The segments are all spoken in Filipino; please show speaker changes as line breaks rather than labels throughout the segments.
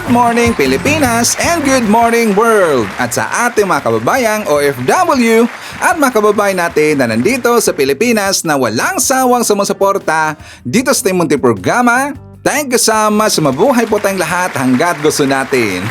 morning Pilipinas and good morning world! At sa ating mga kababayang OFW at mga kababayan natin na nandito sa Pilipinas na walang sawang sumusuporta dito sa ating munting programa, thank you so much, mabuhay po tayong lahat hanggat gusto natin.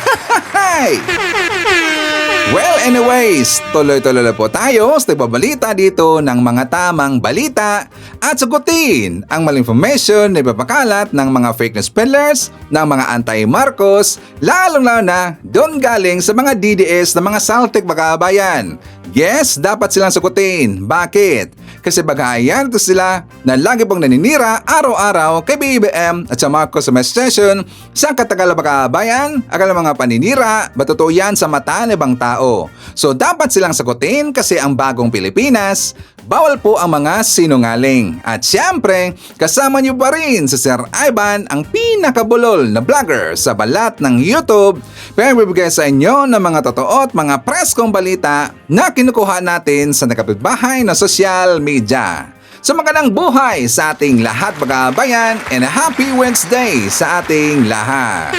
Well, anyways, tuloy-tuloy na po tayo sa pagbabalita dito ng mga tamang balita at sagutin ang maling information na ipapakalat ng mga fake news peddlers, ng mga anti-Marcos, lalong-lalo na doon galing sa mga DDS na mga saltik magabayan. Yes, dapat silang sagutin. Bakit? Kasi bagayan ito sila na lagi pong naninira araw-araw kay BBM at sa Marcos administration sa katagal bagabayan, akala mga paninira, ba totoo yan sa mata ng ibang tao. So dapat silang sagutin kasi ang bagong Pilipinas, bawal po ang mga sinungaling. At syempre, kasama niyo pa rin si Sir Ivan, ang pinakabulol na vlogger sa balat ng YouTube, pero bibigay sa inyo ng mga totoo at mga preskong balita na kinukuha natin sa nakapitbahay na social media. So magandang buhay sa ating lahat bagabayan and a happy Wednesday sa ating lahat.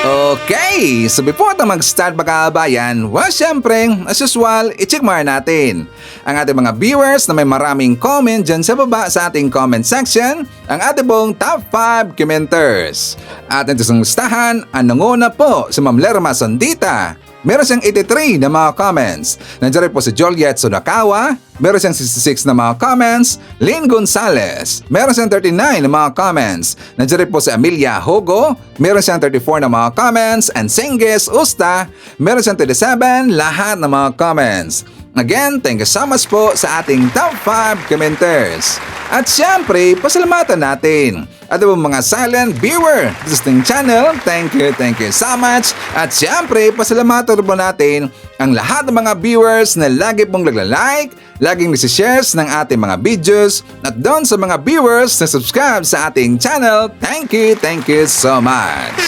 Okay, so before tayo mag-start bagabayan, well syempre, as usual, i-check mo natin ang ating mga viewers na may maraming comment dyan sa baba sa ating comment section, ang ating pong top 5 commenters. At ito sa listahan, ang nanguna po si Ma'am Lerma Sondita. Meron siyang 83 na mga comments. Nandiyan rin po si Juliet Sunakawa. Meron siyang 66 na mga comments. Lynn Gonzalez. Meron siyang 39 na mga comments. Nandiyan rin po si Amelia Hogo. Meron siyang 34 na mga comments. And Senges Usta. Meron siyang 37 lahat ng mga comments. Again, thank you so much po sa ating top 5 commenters. At syempre, pasalamatan natin at ang mga silent viewer sa ating channel. Thank you so much. At syempre, pasalamatan po natin ang lahat ng mga viewers na lagi pong nagla-like, laging nagsishares ng ating mga videos, at doon sa mga viewers na subscribe sa ating channel. Thank you so much.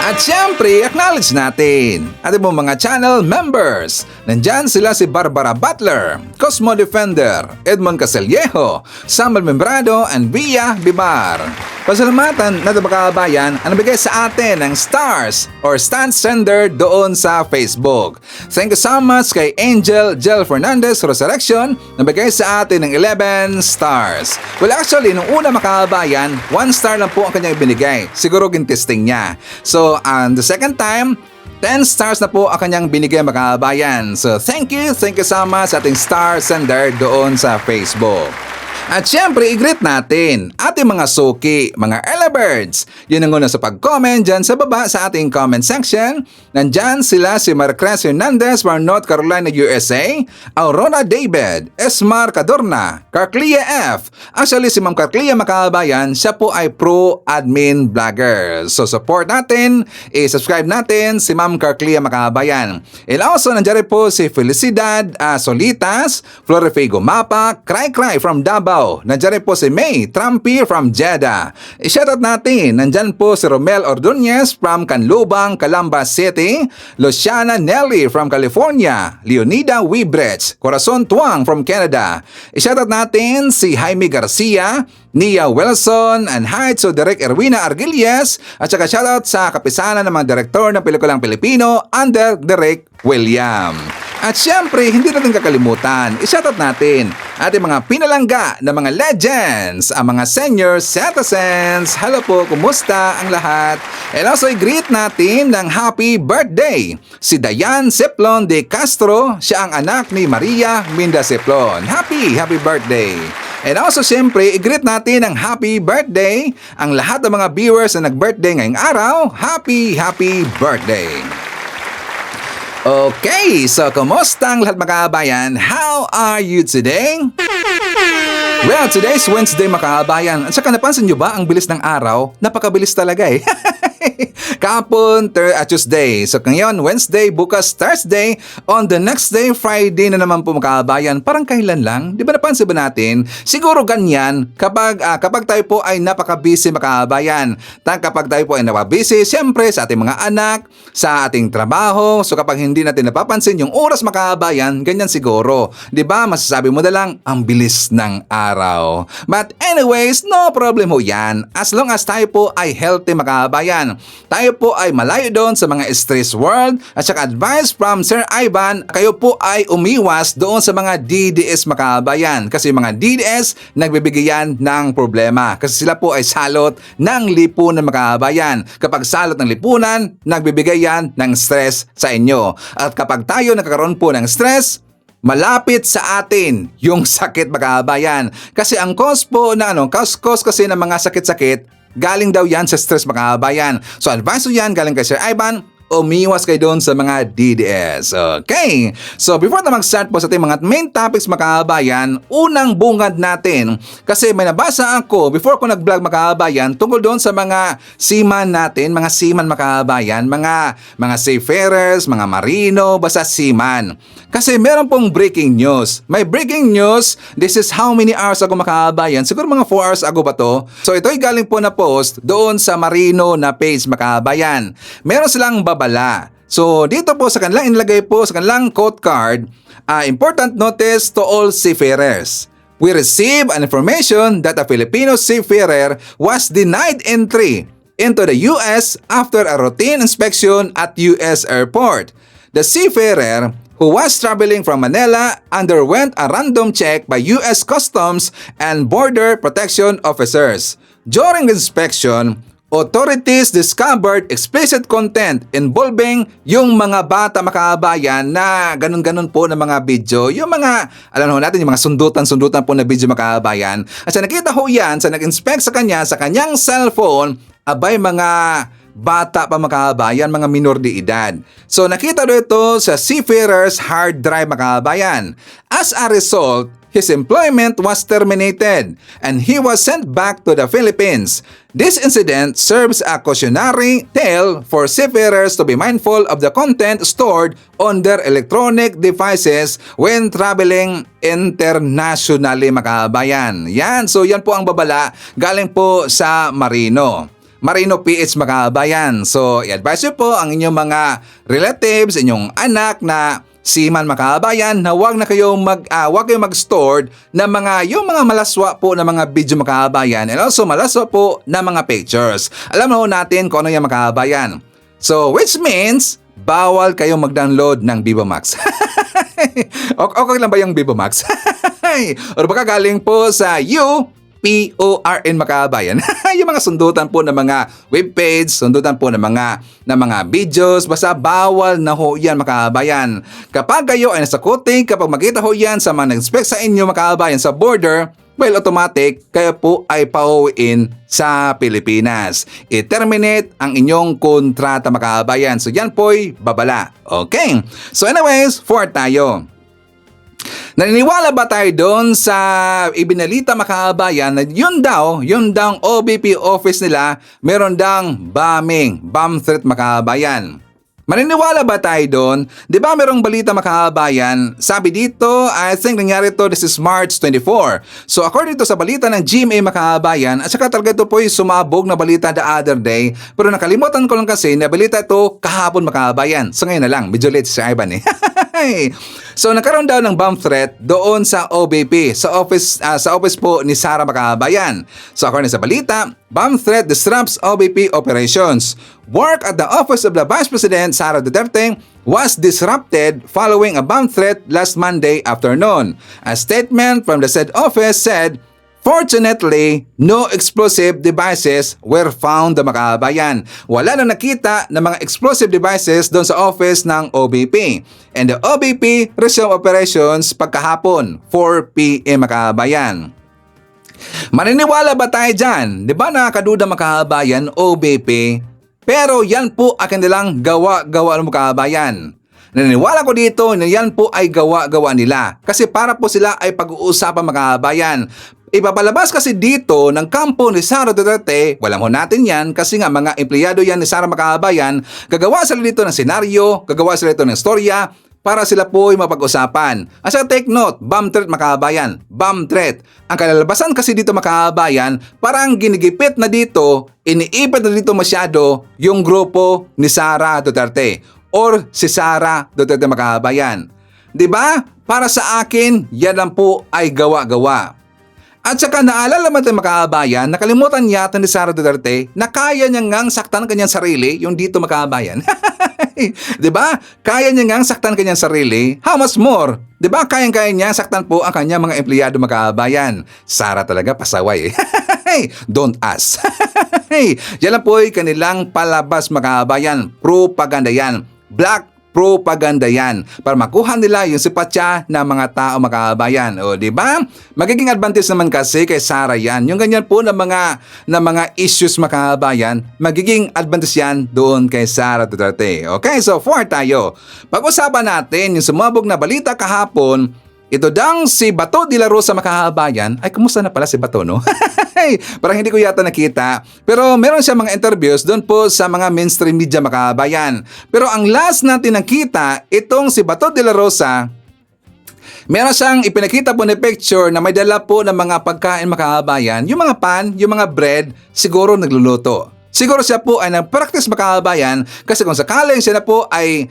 At syempre, acknowledge natin ating mga channel members. Nandyan sila si Barbara Butler, Cosmo Defender, Edmond Casellejo, Samuel Membrado, and Via Bibar. Pasalamatan na kababayan ang nabigay sa atin ng stars or stand sender doon sa Facebook. Thank you so much kay Angel Jel Fernandez Resurrection na nabigay sa atin ng 11 stars. Well actually, nung una makabayan, 1 star lang po ang kanyang binigay. Siguro gintesting niya. So, the second time, 10 stars na po ang kanyang binigay makabayan. So thank you so much sa ating star sender doon sa Facebook. At syempre, i-greet natin ating mga suki, mga early birds. Yun ang una sa pag-comment dyan sa baba sa ating comment section. Nandyan sila si Marcres Hernandez from North Carolina, USA, Aurora David, Esmar Cadorna, Carclia F. Actually, si Ma'am Carclia makabayan, siya po ay pro-admin vlogger. So support natin, i-subscribe natin si Ma'am Carclia makabayan. And also, nandyan rin po si Felicidad Solitas, Florifigo Mapa, Cry from Davao. Nandiyan rin po si May Trampi from Jeddah. I-shoutout natin. Nandiyan po si Romel Ordonez from Canlubang, Calamba City. Luciana Nelly from California. Leonida Wibrecht, Corazon Tuang from Canada. I-shoutout natin si Jaime Garcia, Nia Wilson, and hi to Direk Erwina Argilies. At saka shoutout sa kapisanan ng mga direktor ng pelikulang Pilipino under Direk William. At syempre, hindi natin kakalimutan, i-shoutout natin ating mga pinalangga na mga legends, ang mga senior citizens. Hello po, kumusta ang lahat? And also, i-greet natin ng happy birthday si Dayan Seplon de Castro. Siya ang anak ni Maria Minda Seplon. Happy birthday! And also, syempre, i-greet natin ng happy birthday ang lahat ng mga viewers na nag-birthday ngayong araw. Happy birthday! Okay, so kumusta ang lahat makabayan? How are you today? Well, today's Wednesday makabayan. At saka napansin nyo ba ang bilis ng araw? Napakabilis talaga eh. Kahapon, Tuesday. So ngayon, Wednesday, bukas Thursday, on the next day, Friday na naman po mga kababayan. Parang kailan lang? Di ba napansin ba natin? Siguro ganyan kapag tayo po ay napaka-busy mga kababayan. Kapag tayo po ay napaka-busy, siyempre sa ating mga anak, sa ating trabaho. So kapag hindi natin napapansin yung oras mga kababayan, ganyan siguro. Di ba? Masasabi mo na lang, ang bilis ng araw. But anyways, no problem ho yan. As long as tayo po ay healthy mga kababayan. Tayo po ay malayo doon sa mga stress world at saka advice from Sir Ivan, kayo po ay umiwas doon sa mga DDS mga kababayan. Kasi mga DDS nagbibigay yan ng problema. Kasi sila po ay salot ng lipunan mga kababayan. Kapag salot ng lipunan, nagbibigay yan ng stress sa inyo. At kapag tayo nagkakaroon po ng stress, malapit sa atin yung sakit mga kababayan. Kasi ang cause po na cause kasi ng mga sakit-sakit, galing daw yan sa stress mga kababayan. So advice ko yan galing kay Sir Ivan, umiwas kayo doon sa mga DDS. Okay. So before na mag-start po sa ating mga main topics mga kababayan, unang bungad natin. Kasi may nabasa ako before ko nag-vlog mga kababayan tungkol doon sa mga seaman natin, mga seaman mga kababayan, mga seafarers, mga marino, basta seaman. Kasi meron pong breaking news. May breaking news, this is how many hours ago mga kababayan? Siguro mga 4 hours ago ba to? So ito'y galing po na post doon sa marino na page mga kababayan. Meron silang babala. So dito po sa kanilang inilagay po sa kanilang quote card, important notice to all seafarers. We received an information that a Filipino seafarer was denied entry into the US after a routine inspection at US airport. The seafarer who was traveling from Manila underwent a random check by US Customs and Border Protection officers. During the inspection, authorities discovered explicit content involving yung mga bata makabayan na ganun-ganun po na mga video. Yung mga, alam natin, yung mga sundutan-sundutan po na video makabayan. At sa nakita ho yan, sa nag-inspect sa kanyang cellphone, abay mga bata pa mga kababayan, mga minor de edad. So nakita do ito sa seafarer's hard drive mga kababayan. As a result, his employment was terminated and he was sent back to the Philippines. This incident serves a cautionary tale for seafarers to be mindful of the content stored on their electronic devices when traveling internationally mga kababayan. Yan, so yan po ang babala galing po sa Marino PH mga kabayan. So, i-advise nyo po ang inyong mga relatives, inyong anak na seaman mga kabayan na wag kayong mag-store na yung mga malaswa po na mga video mga kabayan and also malaswa po na mga pictures. Alam na ho natin kung ano yung mga kabayan. So, which means, bawal kayong mag-download ng Vivo Max. Okay lang ba yung Vivo Max? O baka galing po sa PORN makabayan. Yung mga sundutan po ng mga webpage, sundutan po ng mga videos, basta bawal na ho yan makabayan. Kapag kayo ay nasa kuting, kapag makita ho yan sa mga nag-inspect sa inyo makabayan sa border, well, automatic, kayo po ay pauwiin sa Pilipinas. I-terminate ang inyong kontrata makabayan. So yan po'y babala. Okay. So anyways, forward tayo. Naniniwala ba tayo doon sa ibinalita mga kababayan na yun daw OBP office nila meron dang bomb threat mga kababayan? Maniniwala ba tayo doon? Di ba merong balita mga kababayan? Sabi dito, I think nangyari to, this is March 24. So according to sa balita ng GMA mga kababayan, at saka talaga ito po yung sumabog na balita the other day, pero nakalimutan ko lang kasi na balita ito kahapon mga kababayan. So ngayon na lang, medyo late si Ivan eh. So nagkaroon daw ng bomb threat doon sa OBP, sa office po ni Sara Makabayan. So according sa balita, bomb threat disrupts OBP operations. Work at the office of the Vice President Sara Duterte was disrupted following a bomb threat last Monday afternoon. A statement from the said office said, fortunately, no explosive devices were found na makabayan. Wala na nakita ng mga explosive devices doon sa office ng OBP. And the OBP resumed operations pagkahapon, 4 p.m. makabayan. Maniniwala ba tayo dyan? Di ba nakakaduda makabayan, OBP? Pero yan po ang kanilang gawa-gawa ng makabayan. Naniniwala ko dito na yan po ay gawa-gawa nila. Kasi para po sila ay pag-uusapan mga kabayan. Ipapalabas kasi dito ng kampo ni Sara Duterte, walang ho natin yan kasi nga mga empleyado yan ni Sara Makahabayan, gagawa sila dito ng senaryo, gagawa sila dito ng storya para sila po ay mapag-usapan. Asa take note, bomb threat Makahabayan, bomb threat. Ang kalalabasan kasi dito Makahabayan, parang ginigipit na dito, iniipit na dito masyado yung grupo ni Sara Duterte or si Sara Duterte Makahabayan. 'Di ba? Para sa akin, yan lang po ay gawa-gawa. At saka naalala mo tayo Makahabayan, nakalimutan yata ni Sara Duterte na kaya niya ngang saktan kanyang sarili, yung dito Makahabayan. 'Di ba? Kaya niya ngang saktan kanyang sarili. How much more? 'Di ba? Kayang-kaya niya saktan po ang kanyang mga empleyado Makahabayan. Sara talaga pasaway. Don't ask. Yan lang po ay kanilang palabas Makahabayan. Propaganda yan. Black propaganda yan para makuha nila yung simpatya ng mga tao Makahabayan. O, di ba? Magiging advantage naman kasi kay Sara yan. Yung ganyan po na mga issues Makahabayan, magiging advantage yan doon kay Sara Duterte. Okay, so 4 tayo. Pag-usapan natin yung sumabog na balita kahapon. Ito dang si Bato de la Rosa Makahabayan. Ay, kumusta na pala si Bato, no? Parang hindi ko yata nakita. Pero meron siya mga interviews doon po sa mga mainstream media Makahabayan. Pero ang last natin nakita, itong si Bato de la Rosa, meron siyang ipinakita po na picture na may dala po ng mga pagkain Makahabayan. Yung mga pan, yung mga bread, siguro nagluluto. Siguro siya po ay nag-practice Makahabayan kasi kung sakaling siya na po ay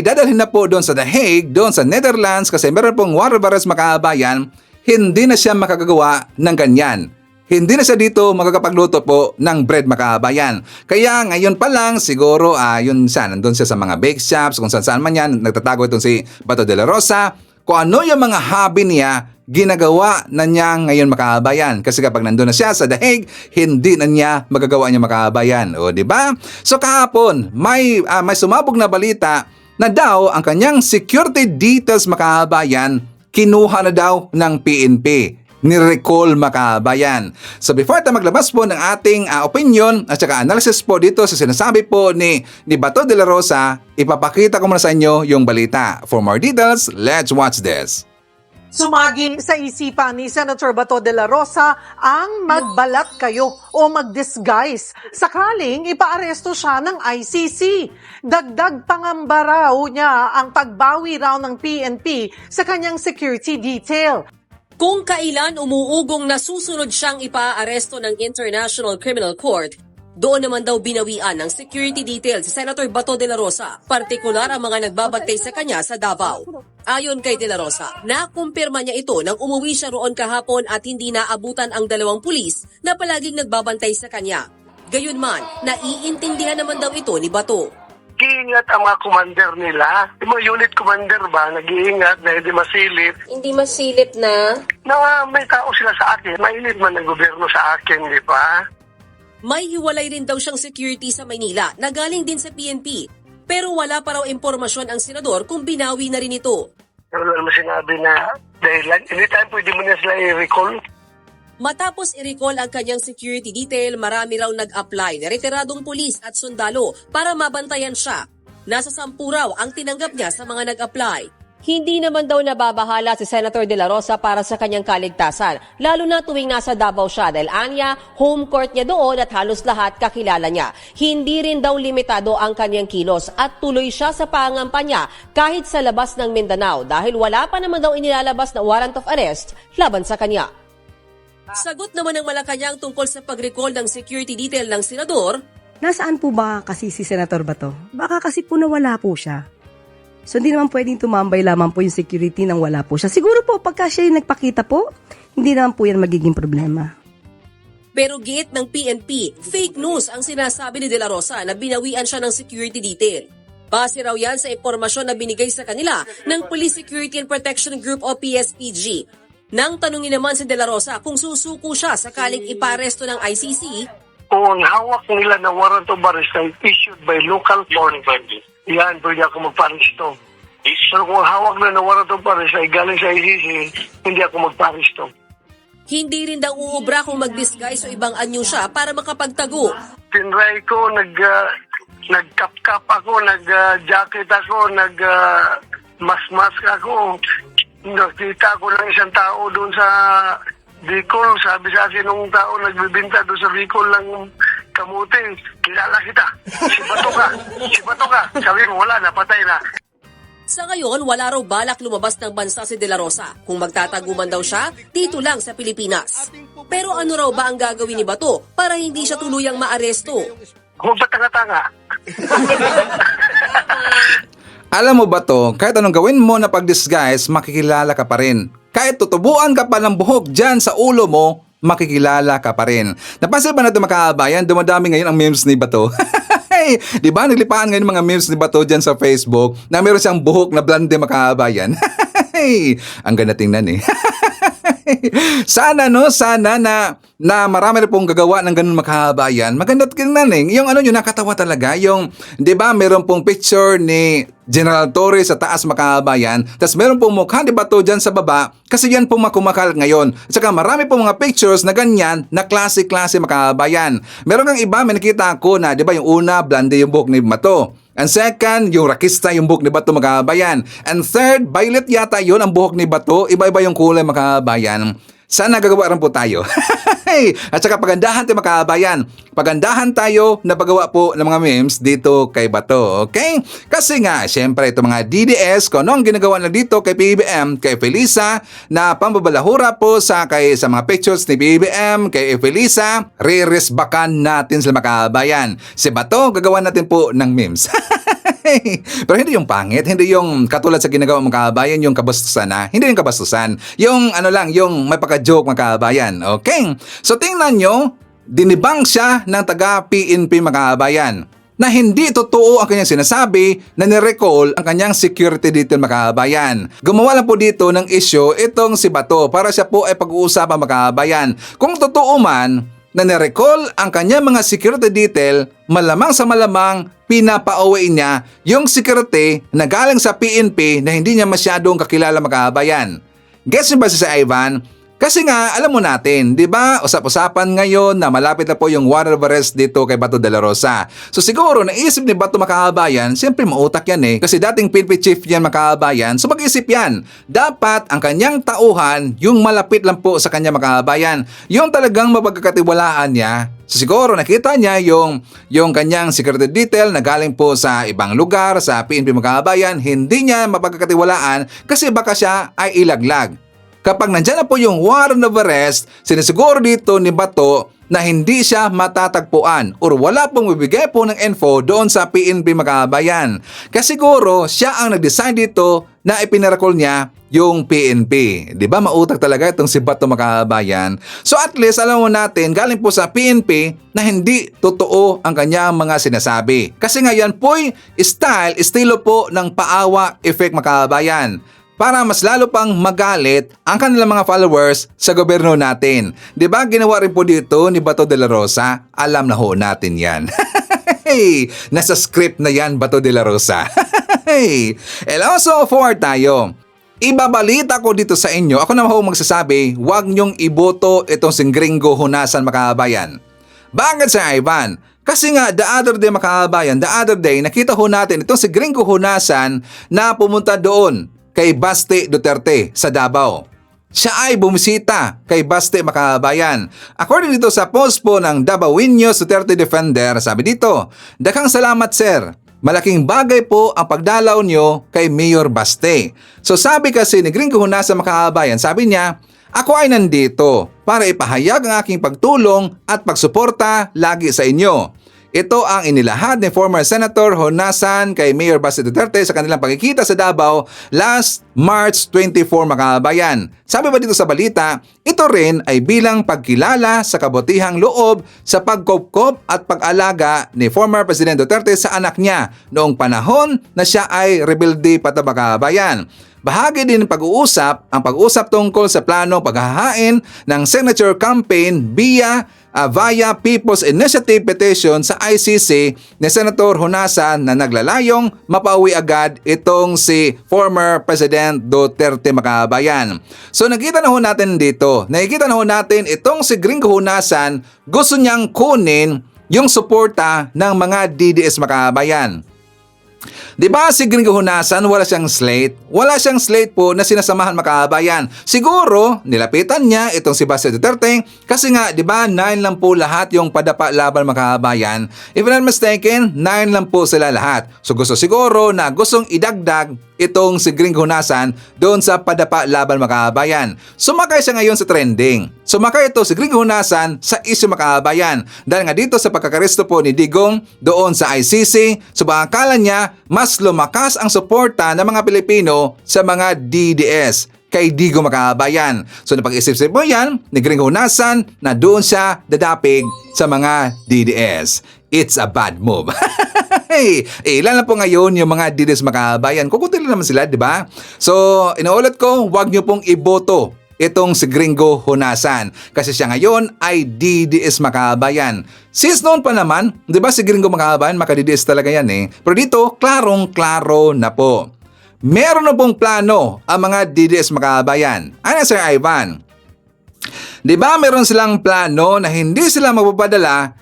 dadalhin na po doon sa The Hague, doon sa Netherlands kasi meron pong water barrels Makahabayan, hindi na siya makakagawa ng ganyan. Hindi na siya dito makakapagluto po ng bread Makahabayan. Kaya ngayon pa lang siguro yun siya, nandun siya sa mga bake shops, kung saan man yan, nagtatago itong si Bato de la Rosa. Kung ano yung mga hobby niya, ginagawa na niya ngayon Makahabayan. Kasi kapag nandun na siya sa The Hague, hindi na niya magagawa niya Makahabayan. O, di ba? So kahapon, may sumabog na balita na daw ang kanyang security details Makahabayan, kinuha na daw ng PNP. Ni-recall Makahabayan. So before tayo maglabas po ng ating opinion at saka analysis po dito sa sinasabi po ni Bato de la Rosa, ipapakita ko muna sa inyo yung balita. For more details, let's watch this.
Sumagi sa isipan ni Senator Bato de la Rosa ang magbalat kayo o mag-disguise sakaling ipaaresto siya ng ICC. Dagdag pangamba raw niya ang pagbawi raw ng PNP sa kanyang security detail.
Kung kailan umuugong na susunod siyang ipaaresto ng International Criminal Court, doon naman daw binawian ng security detail si Senator Bato de la Rosa, partikular ang mga nagbabantay sa kanya sa Davao. Ayon kay de la Rosa, nakumpirma niya ito nang umuwi siya roon kahapon at hindi naabutan ang 2 pulis na palaging nagbabantay sa kanya. Gayunman, naiintindihan naman daw ito ni Bato.
Nag-iingat ang mga commander nila. Yung mga unit commander ba, nag-iingat na hindi masilip.
Hindi masilip na?
Na may tao sila sa akin. Mainit man ang gobyerno sa akin, di ba?
May hiwalay rin daw siyang security sa Maynila na galing din sa PNP. Pero wala pa raw impormasyon ang senador kung binawi na rin ito.
Pero wala naman sinabi na dahil anytime pwede mo na sila i-recall.
Matapos i-recall ang kanyang security detail, marami raw nag-apply na retiradong pulis at sundalo para mabantayan siya. Nasa 10 raw ang tinanggap niya sa mga nag-apply. Hindi naman daw nababahala si Senator de la Rosa para sa kanyang kaligtasan, lalo na tuwing nasa Davao siya dahil anya, home court niya doon at halos lahat kakilala niya. Hindi rin daw limitado ang kanyang kilos at tuloy siya sa pangampanya kahit sa labas ng Mindanao dahil wala pa naman daw inilalabas na warrant of arrest laban sa kanya. Sagot naman ng Malacanang tungkol sa pag-recall ng security detail ng senador.
Nasaan po ba kasi si Senator Bato? Baka kasi po nawala po siya. So hindi naman pwedeng tumambay lamang po yung security nang wala po siya. Siguro po pagka siya yung nagpakita po, hindi naman po yan magiging problema.
Pero giit ng PNP, fake news ang sinasabi ni De La Rosa na binawian siya ng security detail. Base raw yan sa impormasyon na binigay sa kanila ng Police Security and Protection Group o PSPG. Nang tanungin naman si De La Rosa kung susuko siya sakaling iparesto ng ICC,
Kung hawak nila na warrant of arrest na issued by local court, yan, pwede ako magparisto. Pero kung hawak na na warrant of arrest ay galing sa ICC, hindi ako magparisto.
hindi rin daw uubra kung mag-disguise o ibang anyo siya para makapagtago.
Tinry ko, nag-cap-cap ako, nag-jacket ako, nag-mask ako. Nakita ko ng isang tao doon sa Bicol, sabi sa akin nung tao nagbibinta doon sa Bicol ng kamuti, kilala kita. Si Bato ka. Si Bato ka. Sabi mo, wala, napatay na.
Sa ngayon, wala raw balak lumabas ng bansa si De La Rosa. Kung magtataguman daw siya, dito lang sa Pilipinas. Pero ano raw ba ang gagawin ni Bato para hindi siya tuluyang maaresto?
Huwag ba tanga-tanga?
Alam mo ba to, kahit anong gawin mo na pag-disguise, makikilala ka pa rin. Kahit tutubuan ka pa ng buhok dyan sa ulo mo, makikilala ka pa rin. Napansin ba natin mga kabayan, dumadami ngayon ang memes ni Bato? Di ba naglipaan ngayon mga memes ni Bato dyan sa Facebook na meron siyang buhok na blonde mga kabayan? Ang ganda tingnan eh. Sana na marami na pong gagawa ng ganun makahabayan. Maganda tingnan eh. Yung ano yung nakatawa talaga, yung 'di ba meron pong picture ni General Torres sa taas makahabayan, tapos meron pong mukha ni Bato dyan sa baba kasi yan pong makumakal ngayon. At saka marami pong mga pictures na ganyan na klase-klase makahabayan. Meron kang iba, may nakita ako na 'di ba yung una blonde yung buhok ni Bato. And second, yung rakista yung buhok ni Bato makabayan. And third, violet yata yun ang buhok ni Bato. Iba-iba yung kulay makabayan. Sana gagawa rin po tayo. At saka pagandahan tayo makabayan. Pagandahan tayo na paggawa po ng mga memes dito kay Bato. Okay? Kasi nga, syempre ito mga DDS, kung anong ginagawa na dito kay PBBM, kay Felisa, na pambabalahura po sa mga pictures ni PBBM, kay Felisa, re-resbakan natin sila makabayan. Si Bato, gagawa natin po ng memes. Pero hindi yung pangit, hindi yung katulad sa ginagawa mga kabayan, yung kabastusan na. Hindi yung kabastusan. Yung ano lang, yung may paka-joke mga kabayan. Okay? So tingnan nyo, dinibang siya ng taga-PNP mga kabayan na hindi totoo ang kanyang sinasabi na nirecall ang kanyang security detail mga kabayan. Gumawa lang po dito ng issue itong si Bato para siya po ay pag-uusapan mga kabayan. Kung totoo man na nirecall ang kanyang mga security detail, malamang sa malamang pinapauwi niya yung security na galing sa PNP na hindi niya masyadong kakilala makabayan. Guess niyo ba si Ivan? Kasi nga, alam mo natin, di ba, usap-usapan ngayon na malapit na po yung warrant of arrest dito kay Bato de la Rosa. So siguro, naisip ni Bato makahabayan, siyempre mautak yan eh. Kasi dating PNP chief yan makahabayan, so mag-isip yan. Dapat ang kanyang tauhan, yung malapit lang po sa kanya makahabayan. Yung talagang mapagkakatiwalaan niya. So siguro, nakita niya yung kanyang security detail na galing po sa ibang lugar, sa PNP makahabayan, hindi niya mapagkakatiwalaan kasi baka siya ay ilaglag. Kapag nandyan na po yung warrant of arrest, sinisiguro dito ni Bato na hindi siya matatagpuan or wala pong bibigay po ng info doon sa PNP makabayan. Kasi siguro siya ang nag-design dito na ipinarakol niya yung PNP. Di ba mautak talaga itong si Bato makabayan? So at least alam mo natin galing po sa PNP na hindi totoo ang kanyang mga sinasabi. Kasi nga yan po'y estilo po ng paawa effect makabayan. Para mas lalo pang magalit ang kanilang mga followers sa gobyerno natin. 'Di ba ginawa rin po dito ni Bato de la Rosa? Alam na ho natin yan. Nasa script na yan, Bato de la Rosa. And also forward tayo. Ibabalita ko dito sa inyo, ako naman ho magsasabi, huwag niyong iboto itong si Gringo Hunasan makabayan. Bakit sa Ivan? Kasi nga, the other day, nakita ho natin itong si Gringo Hunasan na pumunta doon kay Baste Duterte sa Davao. Siya ay bumisita kay Baste makabayan. According dito sa post po ng Davaoeños Duterte Defender, sabi dito, "Daghang salamat sir. Malaking bagay po ang pagdalaw nyo kay Mayor Baste." So sabi kasi ni Gringo Hunasan makabayan, sabi niya, "Ako ay nandito para ipahayag ang aking pagtulong at pagsuporta lagi sa inyo." Ito ang inilahad ni former Senator Hunasan kay Mayor Baste Duterte sa kanilang pagkikita sa Davao last March 24 makabayan. Sabi ba dito sa balita, ito rin ay bilang pagkilala sa kabutihang loob sa pagkopkop at pag-alaga ni former President Duterte sa anak niya noong panahon na siya ay rebelde makabayan. Bahagi din ng ang pag-uusap tungkol sa planong paghahain ng signature campaign via People's Initiative Petition sa ICC ni Senator Hunasan na naglalayong mapauwi agad itong si former President Duterte makabayan. So nakita na ho natin dito, nakikita na ho natin itong si Gringo Hunasan gusto niyang kunin yung suporta ng mga DDS makabayan. Di ba si Gringo Hunasan wala siyang slate? Wala siyang slate po na sinasamahan makabayan. Siguro, nilapitan niya itong si Baste Duterte kasi nga, di ba, 9 lang po lahat yung padapa laban makabayan. If I'm not mistaken, 9 lang po sila lahat. So gusto siguro na gustong idagdag itong si Gringo Hunasan doon sa padapa laban makabayan. Sumakay siya ngayon sa trending. Sumakay ito si Gringo Hunasan sa issue makabayan. Dahil nga dito sa pagkakaresto po ni Digong doon sa ICC, so baka akala niya mas lumakas ang suporta ng mga Pilipino sa mga DDS kay Digong makabayan. So napag-isip-isip mo yan ni Gringo Hunasan na doon siya dadapig sa mga DDS. It's a bad move. Hey, ilan na po ngayon yung mga DDS makabayan. Kukunti lang naman sila, di ba? So, inuulit ko, huwag nyo pong iboto itong si Gringo Hunasan. Kasi siya ngayon ay DDS makabayan. Since noon pa naman, di ba si Gringo makabayan, maka-DDS talaga yan eh. Pero dito, klarong-klaro na po. Meron na pong plano ang mga DDS makabayan. Ano, Sir Ivan? Di ba meron silang plano na hindi sila magpapadala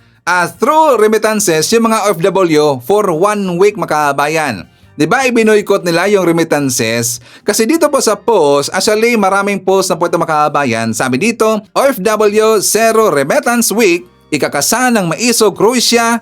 through remittances yung mga OFW for 1 week makabayan. Diba ibinoykot nila yung remittances? Kasi dito po sa post, actually maraming post na po ito makabayan. Sabi dito, OFW Zero Remittance Week, ikakasa ng Maisog Croatia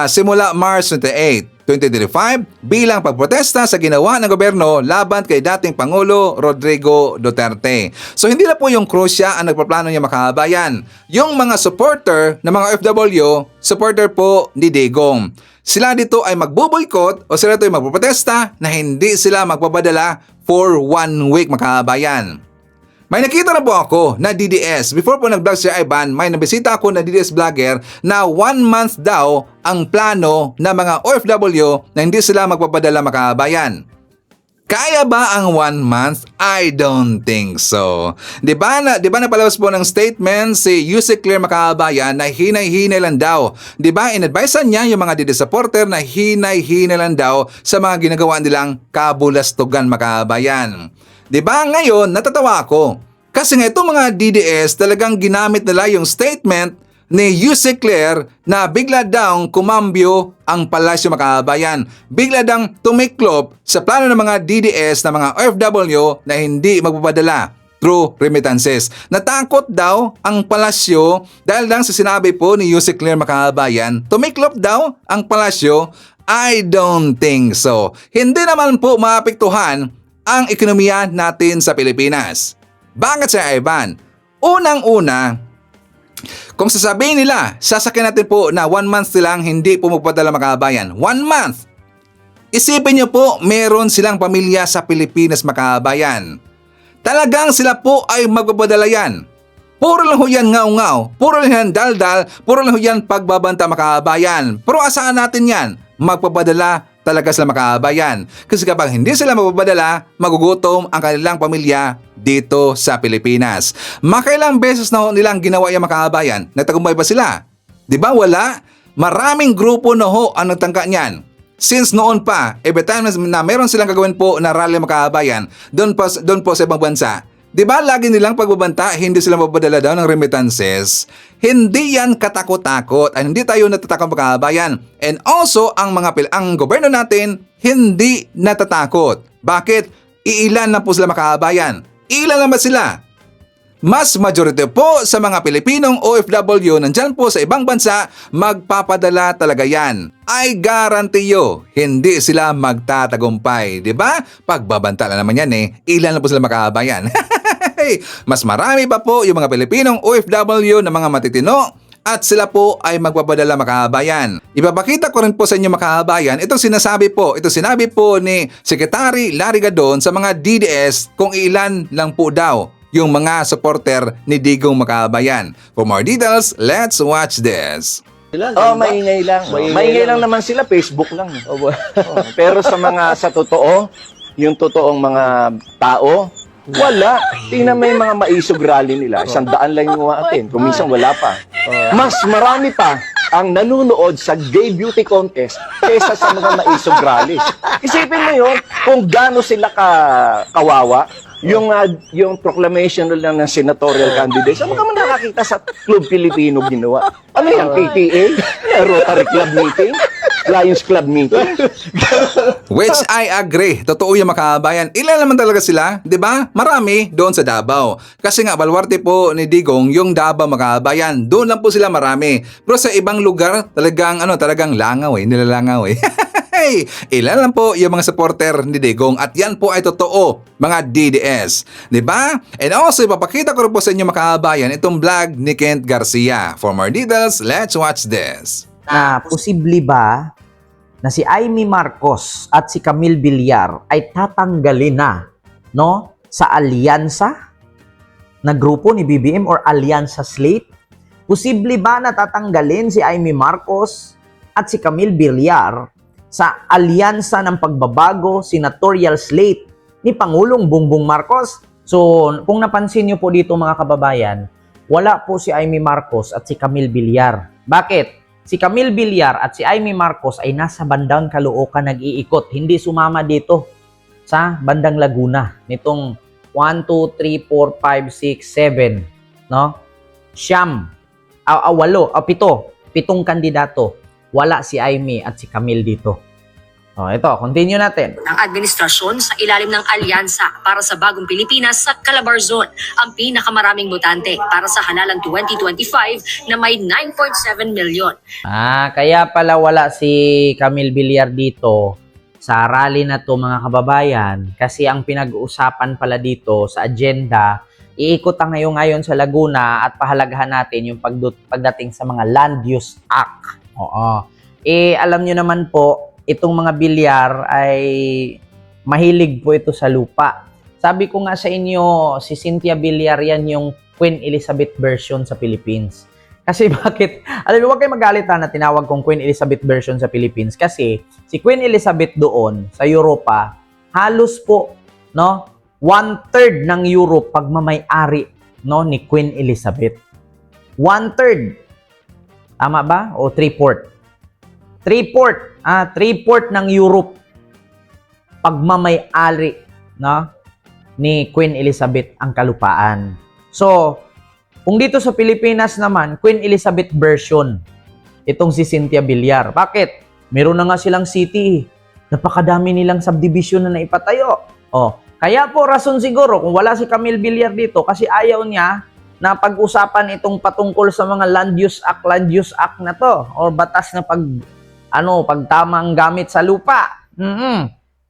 simula March 28, 2025 bilang pagprotesta sa ginawa ng gobyerno laban kay dating Pangulo Rodrigo Duterte. So hindi na po yung Croatia ang nagpaplano niya makabayan. Yung mga supporter ng mga OFW, supporter po ni Digong. Sila dito ay magboboykot o sila dito ay magpoprotesta na hindi sila magpapadala for 1 week makabayan. May nakita na po ako na DDS. Before po nag-vlog si Ivan, may nabisita ako na DDS vlogger na 1 month daw ang plano ng mga OFW na hindi sila magpapadala makabayan. Kaya ba ang 1 month? I don't think so. Di ba napalabas po ng statement si Yusek Claire makabayan na hinay-hinay lang daw. Di ba in-advisean niya yung mga DDS supporter na hinay-hinay lang daw sa mga ginagawa nilang kabulastugan makabayan. Diba ngayon natatawa ako kasi nga itong mga DDS talagang ginamit nila yung statement ni Yusek Claire na bigla daw kumambyo ang palasyo makabayan. Bigla daw tumiklop sa plano ng mga DDS na mga OFW na hindi magpapadala through remittances. Natakot daw ang palasyo dahil lang sa sinabi po ni Yusek Claire makabayan, tumiklop daw ang palasyo. I don't think so. Hindi naman po maapektuhan ang ekonomiya natin sa Pilipinas. Bakit, Sir Ivan? Unang-una, kung sasabihin nila, sasakyan natin po na 1 month silang hindi po magpadala makabayan. 1 month! Isipin niyo po, meron silang pamilya sa Pilipinas makabayan. Talagang sila po ay magpapadala yan. Puro lang ho yan ngaw-ngaw, puro lang yan daldal, puro lang ho yan pagbabanta makabayan. Pero asahan natin yan, magpapadala talaga sila makabayan. Kasi kapag hindi sila mapapadala, magugutom ang kanilang pamilya dito sa Pilipinas. Makailang beses na nilang ginawa yung makabayan, nagtagumpay ba sila? Di ba wala? Maraming grupo na ho ang nagtangka niyan. Since noon pa, every time na meron silang gagawin po na rally makabayan, doon po sa ibang bansa, di ba lagi nilang pagbabanta, hindi sila mapapadala daw ng remittances? Hindi yan katakot-takot at hindi tayo natatakot makabayan. And also, ang gobyerno natin, hindi natatakot. Bakit? Iilan na po sila makabayan. Ilan lang ba sila? Mas majority po sa mga Pilipinong OFW nandyan po sa ibang bansa, magpapadala talaga yan. I guarantee you, hindi sila magtatagumpay. Diba? Pagbabanta na naman yan eh. Ilan lang po sila makabayan. Mas marami pa po yung mga Pilipinong OFW na mga matitino at sila po ay magpapadala makabayan. Ipapakita ko rin po sa inyo makabayan itong sinabi po ni Secretary Larry Gadon sa mga DDS kung ilan lang po daw yung mga supporter ni Digong makabayan. For more details, let's watch this.
Maingay lang. Maingay lang naman sila, Facebook lang. Pero sa totoo, yung totoong mga tao, wala. Tingnan mo yung mga maisog rally nila. 100 lang yung atin. Kung minsan wala pa. Mas marami pa ang nanunood sa gay beauty contest kaysa sa mga maisog rallies. Isipin mo yun, kung gaano sila kawawa, yung proclamation nila ng senatorial candidates, ano ka man nakakita sa Club Pilipino ginawa? Ano yan, PTA? Rotary Club meeting? Lions Club meeting.
Which I agree. Totoo yung mga kabayan. Ilan naman talaga sila? 'Di ba? Marami doon sa Davao. Kasi nga baluarte po ni Digong yung Davao mga kabayan. Doon lang po sila marami. Pero sa ibang lugar talagang langaw nilalangaw Hey, ilan lang po yung mga supporter ni Digong at yan po ay totoo, mga DDS. 'Di ba? And also, ipapakita ko rin po sa inyo mga kabayan itong vlog ni Kent Garcia. For more details, let's watch this.
Na posible ba na si Amy Marcos at si Camille Villar ay tatanggalin na, no, sa alyansa na grupo ni BBM or alyansa slate? Posible ba na tatanggalin si Amy Marcos at si Camille Villar sa alyansa ng pagbabago senatorial slate ni Pangulong Bongbong Marcos? So, kung napansin niyo po dito mga kababayan, wala po si Amy Marcos at si Camille Villar. Bakit? Si Camille Villar at si Amy Marcos ay nasa bandang Caloocan nag-iikot. Hindi sumama dito sa bandang Laguna. Nitong 1, 2, 3, 4, 5, 6, 7. No? Siyam. Pitong kandidato. Wala si Amy at si Camille dito. Ito, continue natin.
Ng administrasyon sa ilalim ng alyansa para sa bagong Pilipinas sa Calabarzon, ang pinakamaraming botante para sa halalan 2025 na may 9.7 million.
Kaya pala wala si Camille Villar dito sa rally na to mga kababayan kasi ang pinag-uusapan pala dito sa agenda, iikot ang ngayon sa Laguna at pahalagahan natin yung pagdating sa mga Land Use Act. Alam nyo naman po, itong mga Villar ay mahilig po ito sa lupa. Sabi ko nga sa inyo, si Cynthia Villar yan yung Queen Elizabeth version sa Philippines. Kasi bakit? Alam mo, huwag kayo magalit na tinawag kong Queen Elizabeth version sa Philippines. Kasi si Queen Elizabeth doon sa Europa, halos po, no, 1/3 ng Europe pagmamay-ari, no, ni Queen Elizabeth. 1/3. Tama ba? O 3/4? 3/4 ng Europe pagmamay-ari, no, ni Queen Elizabeth ang kalupaan. So, kung dito sa Pilipinas naman, Queen Elizabeth version, itong si Cynthia Villar. Bakit? Meron na nga silang city. Napakadami nilang subdivision na naipatayo. Kaya po rason siguro kung wala si Camille Villar dito kasi ayaw niya na pag-usapan itong patungkol sa mga Land Use Act na to or batas na pagtamang gamit sa lupa.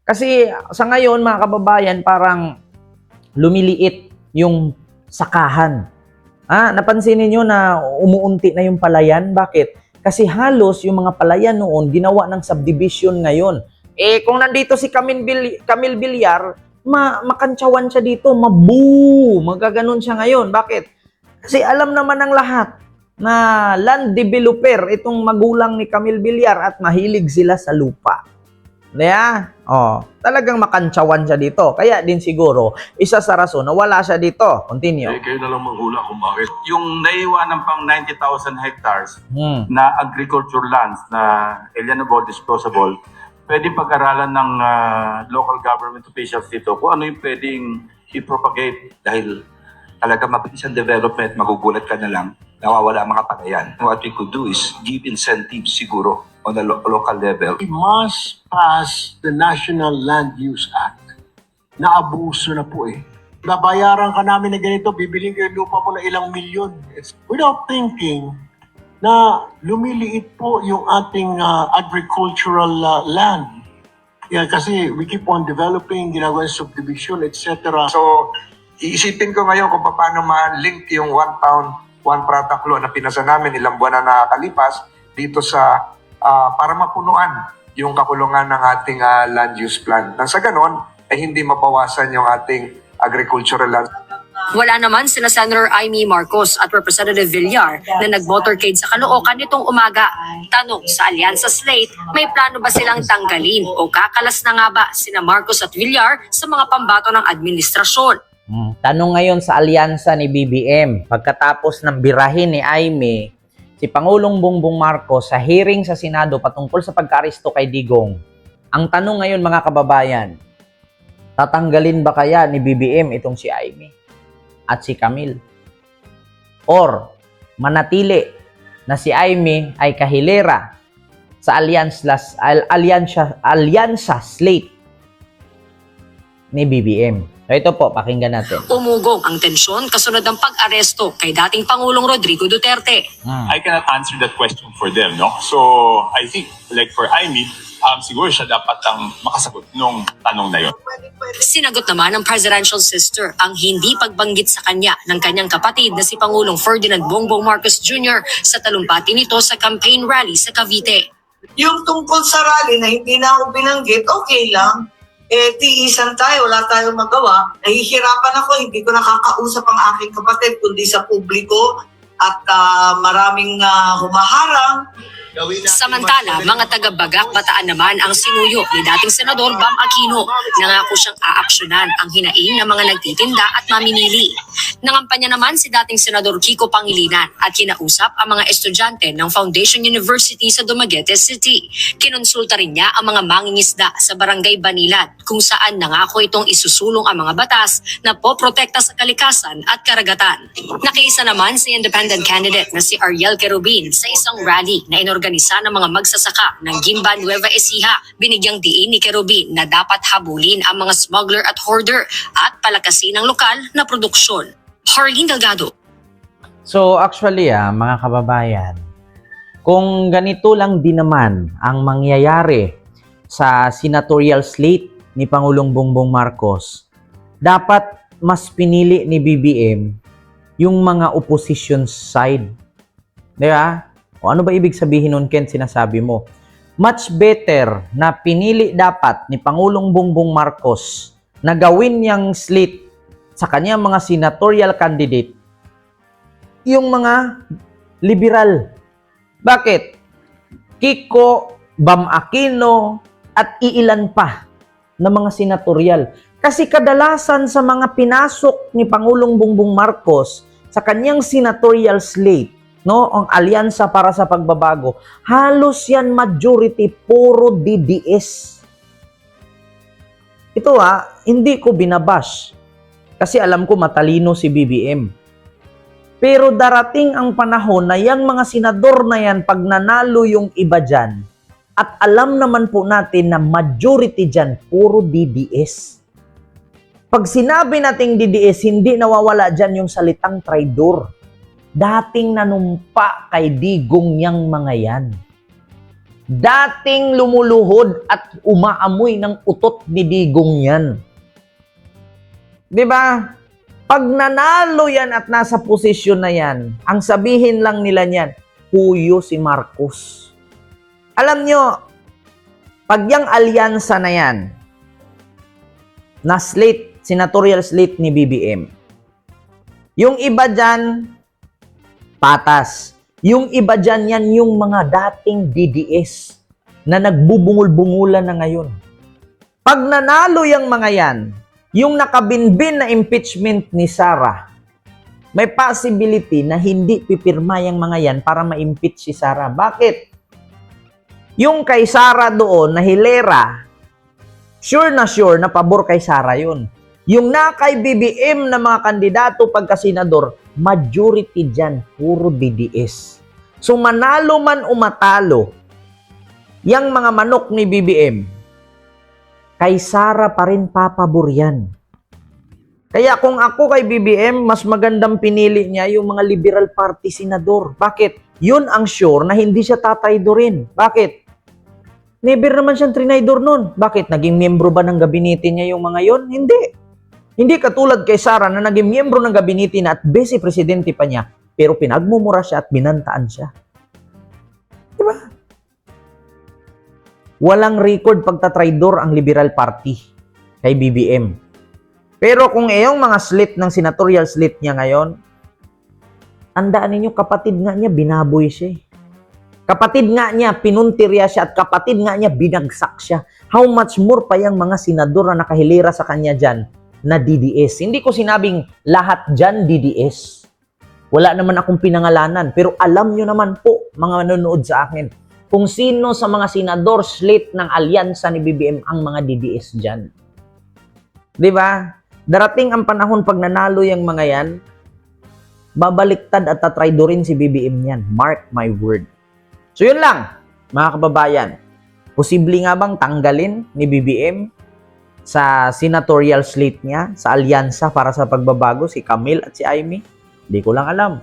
Kasi sa ngayon mga kababayan parang lumiliit yung sakahan. Napansin niyo na umuunti na yung palayan. Bakit? Kasi halos yung mga palayan noon ginawa ng subdivision ngayon. Kung nandito si Camille Villar, makantsawan siya dito, magaganon siya ngayon. Bakit? Kasi alam naman ng lahat na land developer itong magulang ni Camille Villar at mahilig sila sa lupa. Talagang makantsawan siya dito. Kaya din siguro, isa sa rason na wala siya dito. Continue.
Kayo na lang manghula kung bakit. Yung naiwanan pang 90,000 hectares na agriculture lands na alienable, disposable, pwedeng pag-aralan ng local government officials dito kung ano yung pwedeng i-propagate dahil talaga mabilis ang development, magugulat ka na lang, nawawala ang mga palayan. What we could do is give incentives siguro on the local level.
We must pass the National Land Use Act. Naabuso na po Nabayaran ka namin na ganito, bibiling ka yung lupa mo na ilang milyon. Without thinking na lumiliit po yung ating agricultural land. Kasi we keep on developing, ginagawa yung subdivision, etc.
So, iisipin ko ngayon kung paano ma-link yung 1 pound, 1 product law na pinasa namin ilang buwan na nakakalipas dito sa para mapunuan yung kakulungan ng ating land use plan. Nang sa ganon, ay hindi mabawasan yung ating agricultural land.
Wala naman sina Senator Amy Marcos at Representative Villar na nag-motorcade sa Caloocan nitong umaga. Tanong sa Alyansa Slate, may plano ba silang tanggalin o kakalas na nga ba sina Marcos at Villar sa mga pambato ng administrasyon?
Tanong ngayon sa alyansa ni BBM, pagkatapos ng birahin ni Amy, si Pangulong Bongbong Marcos sa hearing sa Senado patungkol sa pagka-aresto kay Digong. Ang tanong ngayon mga kababayan, tatanggalin ba kaya ni BBM itong si Amy at si Camille? Or manatili na si Amy ay kahilera sa alyansa slate ni BBM. So ito po, pakinggan natin.
Umugong ang tensyon kasunod ng pag-aresto kay dating Pangulong Rodrigo Duterte.
I cannot answer that question for them, no? So, I think, like for Amy, siguro siya dapat ang makasagot nung tanong na yun.
Sinagot naman ng presidential sister ang hindi pagbanggit sa kanya ng kanyang kapatid na si Pangulong Ferdinand Bongbong Marcos Jr. sa talumpati nito sa campaign rally sa Cavite.
Yung tungkol sa rally na hindi na ako binanggit, okay lang. Tiisan tayo, wala tayong magawa. Nahihirapan ako, hindi ko nakakausap ang aking kapatid kundi sa publiko at maraming humaharang.
Samantala, mga taga-Bagak Bataan naman ang sinuyo ni dating Senador Bam Aquino. Nangako siyang aaksyonan ang hinaing ng mga nagtitinda at mamimili. Nangampanya naman si dating Senador Kiko Pangilinan at kinausap ang mga estudyante ng Foundation University sa Dumaguete City. Kinonsulta rin niya ang mga mangingisda sa Barangay Banilad kung saan nangako itong isusulong ang mga batas na poprotekta sa kalikasan at karagatan. Nakiisa naman si independent candidate na si Ariel Querubin sa isang rally na inorganisa ng mga magsasaka ng Gimba Nueva Ecija. Binigyang diin ni Querubin na dapat habulin ang mga smuggler at hoarder at palakasin ang lokal na produksyon. Harleen Delgado.
So actually mga kababayan, kung ganito lang din naman ang mangyayari sa senatorial slate ni Pangulong Bongbong Marcos, dapat mas pinili ni BBM yung mga opposition side. Di ba? O ano ba ibig sabihin nun, Ken, sinasabi mo? Much better na pinili dapat ni Pangulong Bongbong Marcos na gawin niyang slate sa kanyang mga senatorial candidate yung mga liberal. Bakit? Kiko, Bam Aquino, at iilan pa na mga senatorial. Kasi kadalasan sa mga pinasok ni Pangulong Bongbong Marcos sa kanyang senatorial slate, no, ang alyansa para sa pagbabago, halos yan majority puro DDS. Ito hindi ko binabash kasi alam ko matalino si BBM. Pero darating ang panahon na yung mga senador na yan pag nanalo yung iba dyan, at alam naman po natin na majority dyan puro DDS. Pag sinabi nating DDS, hindi nawawala dyan yung salitang traidor. Dating nanumpa kay Digong yang mga yan. Dating lumuluhod at umaamoy ng utot ni Digong yan. Diba? Pag nanalo yan at nasa posisyon na yan, ang sabihin lang nila niyan, puyo si Marcos. Alam nyo, pag yung alyansa na yan, na slate, senatorial slate ni BBM, yung iba dyan, patas. Yung iba dyan yan, yung mga dating DDS na nagbubungol-bungulan na ngayon. Pag nanalo yung mga yan, yung nakabinbin na impeachment ni Sara, may possibility na hindi pipirma yung mga yan para ma-impeach si Sara. Bakit? Yung kay Sara doon na hilera, sure na pabor kay Sara yun. Yung na kay BBM na mga kandidato pagka-senador, majority dyan, puro DDS. So manalo man o matalo, yung mga manok ni BBM, kay Sara pa rin papabor yan. Kaya kung ako kay BBM, mas magandang pinili niya yung mga liberal party senador. Bakit? Yun ang sure na hindi siya tatraidorin. Bakit? Never naman siyang trinaidor nun. Bakit? Naging miyembro ba ng gabinete niya yung mga yon? Hindi. Hindi katulad kay Sara na naging miyembro ng gabinete na at vice presidente pa niya, pero pinagmumura siya at binantaan siya. Diba? Walang record pagtatraidor ang Liberal Party kay BBM. Pero kung yung mga slit ng senatorial slit niya ngayon, tandaan ninyo, kapatid nga niya, binaboy siya. Kapatid nga niya, pinuntirya siya at kapatid nga niya, binagsak siya. How much more pa yung mga senador na nakahilera sa kanya dyan na DDS? Hindi ko sinabing lahat dyan DDS. Wala naman akong pinangalanan. Pero alam nyo naman po, mga nanonood sa akin, kung sino sa mga senador slate ng alyansa ni BBM ang mga DDS dyan. Diba? Darating ang panahon pag nanalo yung mga yan, babaliktad at tatraidorin si BBM yan. Mark my word. So yun lang. mga kababayan, posible nga bang tanggalin ni BBM sa senatorial slate niya, sa alyansa para sa pagbabago, si Camille at si Amy? Hindi ko lang alam.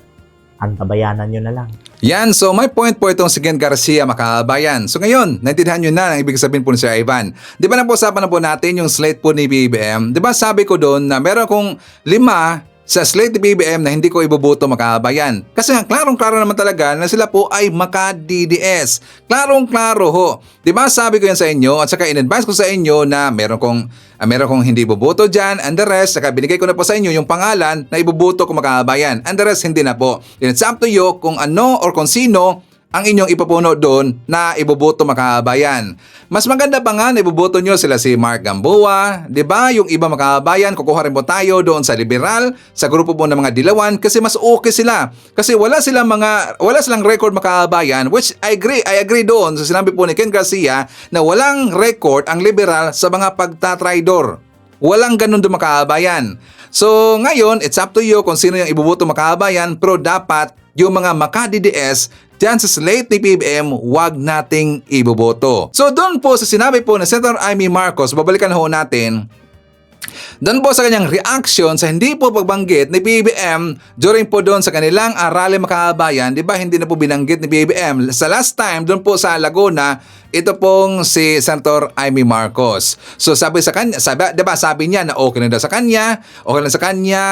Antabayanan nyo na lang.
Yan, so may point po itong si Ken Garcia, makabayan. So ngayon, naintindihan nyo na ang ibig sabihin po ni Sir Ivan. Di ba napusapan na po natin yung slate po ni BBM? Di ba sabi ko doon na meron kong 5 sa slate ni BBM na hindi ko iboboto, makabayan. Kasi nga, klarong-klaro naman talaga na sila po ay maka-DDS. Klarong-klaro ho. Di ba sabi ko yan sa inyo at saka in-advise ko sa inyo na meron kong hindi iboboto dyan and the rest, saka binigay ko na po sa inyo yung pangalan na iboboto ko, makabayan. And the rest, hindi na po. It's up to you kung ano or kung sino ang inyong ipapuno doon na iboboto, makabayan. Mas maganda pa nga na iboboto nyo sila si Mark Gamboa, di ba? Yung iba, makabayan, kukuha rin po tayo doon sa liberal, sa grupo po ng mga dilawan kasi mas okay sila. Kasi wala silang record, makabayan, which I agree doon sa sinabi po ni Ken Garcia na walang record ang liberal sa mga pagtatraidor. Walang ganun doon, makabayan. So ngayon, it's up to you kung sino yung iboboto, makabayan, pero dapat yung mga maka-DDS diyan sa slate ni BBM, wag nating iboboto. So doon po sa sinabi po ni Senator Amy Marcos, babalikan ho natin, doon po sa kanyang reaction sa hindi po pagbanggit ni BBM during po doon sa kanilang rally, makabayan, di ba hindi na po binanggit ni BBM. Sa last time, doon po sa Laguna, ito pong si Senator Amy Marcos. So sabi sa kanya, sabi niya na okay na daw sa kanya,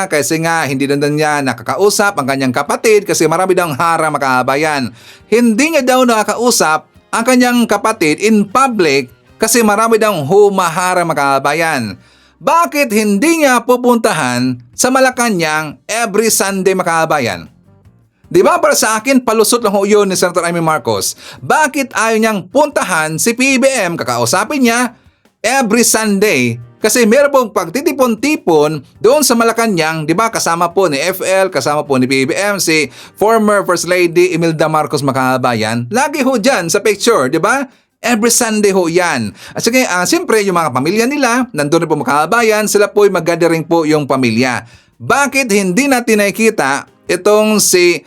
kasi nga hindi na niya nakakausap ang kanyang kapatid kasi marami daw harang, makabayan. Hindi niya daw nakakausap ang kanyang kapatid in public kasi marami daw humaharang, makabayan. Bakit hindi niya pupuntahan sa Malacanang every Sunday, makabayan? Di ba para sa akin, palusot lang ho yun ni Senator Amy Marcos. Bakit ayaw niyang puntahan si PBM, kakausapin niya every Sunday? Kasi meron pong pagtitipon-tipon doon sa Malacanang, di ba? Kasama po ni FL, kasama po ni PBM, si former First Lady Imelda Marcos, makabayan. Lagi ho dyan sa picture, di ba? Every Sunday ho yan. At siyempre, siyempre yung mga pamilya nila, nandun rin po, makabayan, sila po ay mag-gathering po yung pamilya. Bakit hindi natin nakikita itong si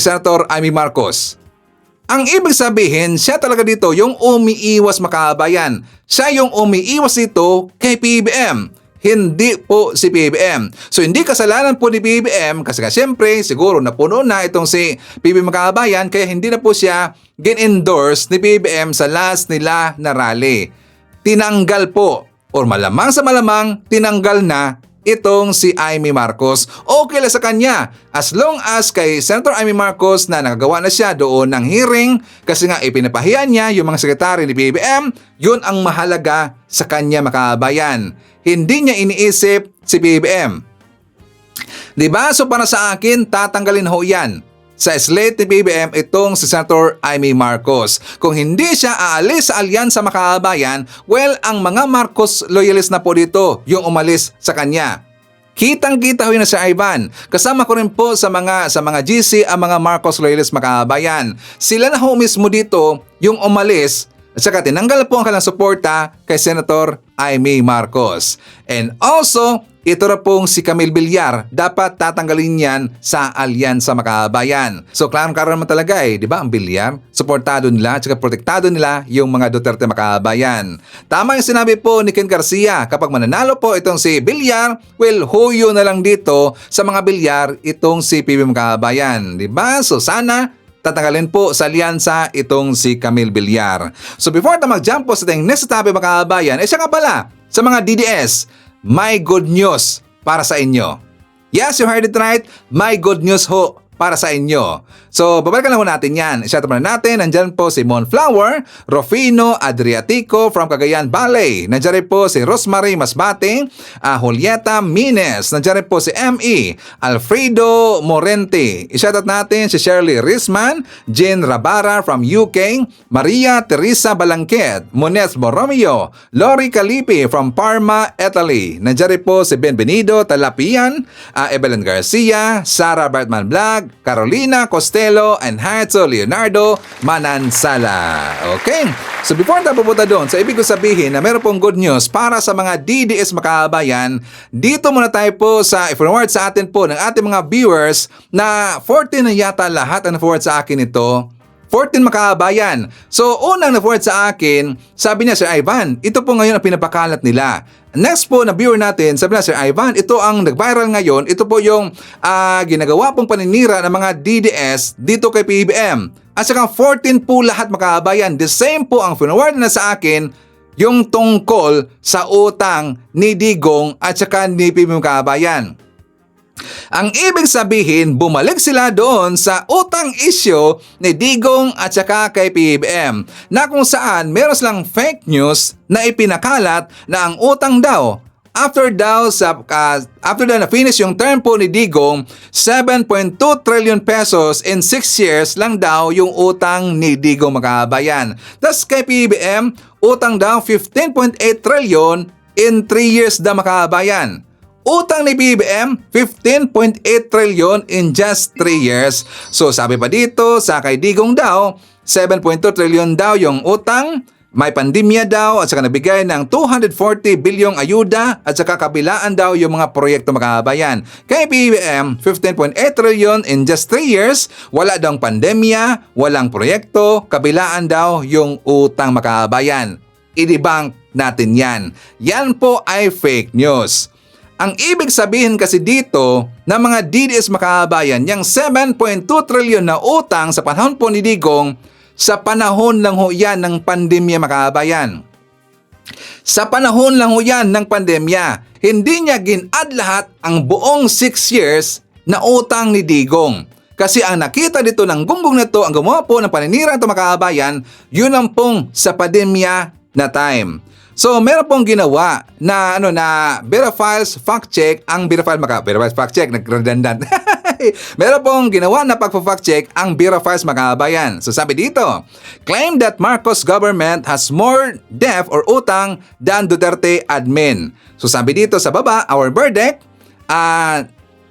Senator Amy Marcos? Ang ibig sabihin, siya talaga dito yung umiiwas, makabayan. Siya yung umiiwas dito kay PBM. Hindi po si PBM. So hindi kasalanan po ni PBM kasi siyempre siguro napuno na itong si PBM, makabayan, kaya hindi na po siya gin-endorse ni PBM sa last nila na rally. Tinanggal po, or malamang sa malamang tinanggal na itong si Amy Marcos. Okay lang sa kanya as long as kay Senator Amy Marcos na nakagawa na siya doon ng hearing kasi nga ipinapahiyan niya yung mga sekretary ni PBM, yun ang mahalaga sa kanya, makabayan. Hindi niya iniisip si BBM. Diba? So para sa akin, tatanggalin ho yan sa slate ni BBM itong si Senator Amy Marcos. Kung hindi siya aalis sa alyansa, makabayan, well, ang mga Marcos loyalist na po dito yung umalis sa kanya. Kitang-kita ho yun na si Ivan. Kasama ko rin po sa mga GC ang mga Marcos loyalist, makabayan. Sila na ho mismo dito yung umalis at saka tinanggal po ang kanilang suporta kay Senator Amy Marcos. And also, ito na pong si Camille Villar, dapat tatanggalin yan sa alyansa, makabayan. So, klaro-klaro naman talaga di ba? Ang Villar, suportado nila at saka protektado nila yung mga Duterte, makabayan. Tama yung sinabi po ni Ken Garcia, kapag mananalo po itong si Villar, well, huyo na lang dito sa mga Villar itong si PBM, makabayan. Di ba? So, sana tatanggalin po sa alyansa itong si Camille Villar. So before na mag-jump po sa ating next topic, makabayan, siya nga pala, sa mga DDS, may good news para sa inyo. Yes, you heard it right, may good news ho para sa inyo. So, babalikan lang ho natin yan. Shout out natin, nandyan po si Monflower, Rufino Adriatico from Cagayan Valley. Nandyan rin po si Rosemary Masbate, Julieta Mines. Nandyan rin po si M.E. Alfredo Morente. I-shout out natin si Shirley Risman, Jean Rabara from UK, Maria Teresa Balangket, Mones Borromeo, Lori Calipi from Parma, Italy. Nandyan rin po si Benvenido Talapian, Evelyn Garcia, Sarah Bartman Blag, Carolina Costello, and Hato Leonardo Manansala. Okay? So before tayo pupunta doon, so ibig ko sabihin na meron pong good news para sa mga DDS, makabayan. Dito muna tayo po sa i-forward sa atin po ng ating mga viewers na 14 na yata lahat ang forward sa akin ito. 14 makaabayan. So, unang na-forward sa akin, sabi niya, Sir Ivan, ito po ngayon ang pinapakalat nila. Next po na viewer natin, sabi na, Sir Ivan, ito ang nag-viral ngayon, ito po yung ginagawa pong paninira ng mga DDS dito kay PBBM. At saka 14 po lahat makaabayan. The same po ang forward na sa akin, yung tungkol sa utang ni Digong at saka ni PBBM makaabayan. Ang ibig sabihin, bumalik sila doon sa utang issue ni Digong at saka kay PBBM na kung saan meron silang fake news na ipinakalat na ang utang daw after daw na finish yung term po ni Digong, 7.2 trillion pesos in 6 years lang daw yung utang ni Digong makaabayan. Tapos kay PBBM, utang daw 15.8 trillion in 3 years daw makaabayan. Utang ni PBBM, 15.8 trillion in just 3 years. So sabi pa dito, sa kay Digong daw, 7.2 trillion daw yung utang, may pandemya daw at saka nabigay ng 240 bilyong ayuda at saka kabilaan daw yung mga proyekto makaabayan. Kay PBBM, 15.8 trillion in just 3 years, wala daw pandemya, walang proyekto, kabilaan daw yung utang makaabayan. I-debunk natin yan. Yan po ay fake news. Ang ibig sabihin kasi dito na mga DDS makaabayan, yung 7.2 trillion na utang sa panahon po ni Digong, sa panahon lang ho yan ng pandemya makaabayan. Sa panahon lang ho yan ng pandemya, hindi niya ginad lahat ang buong 6 years na utang ni Digong. Kasi ang nakita dito ng gunggong na to, ang gumawa po ng paninira ito makaabayan, yun ang pong sa pandemya na time. So, meron pong ginawa na Vera Files fact check ang Vera Files fact check, nag-redundant. Meron pong ginawa na pag-fact check ang Vera Files makaabayan. So, sabi dito, claim that Marcos government has more debt or utang than Duterte admin. So, sabi dito sa baba, our verdict,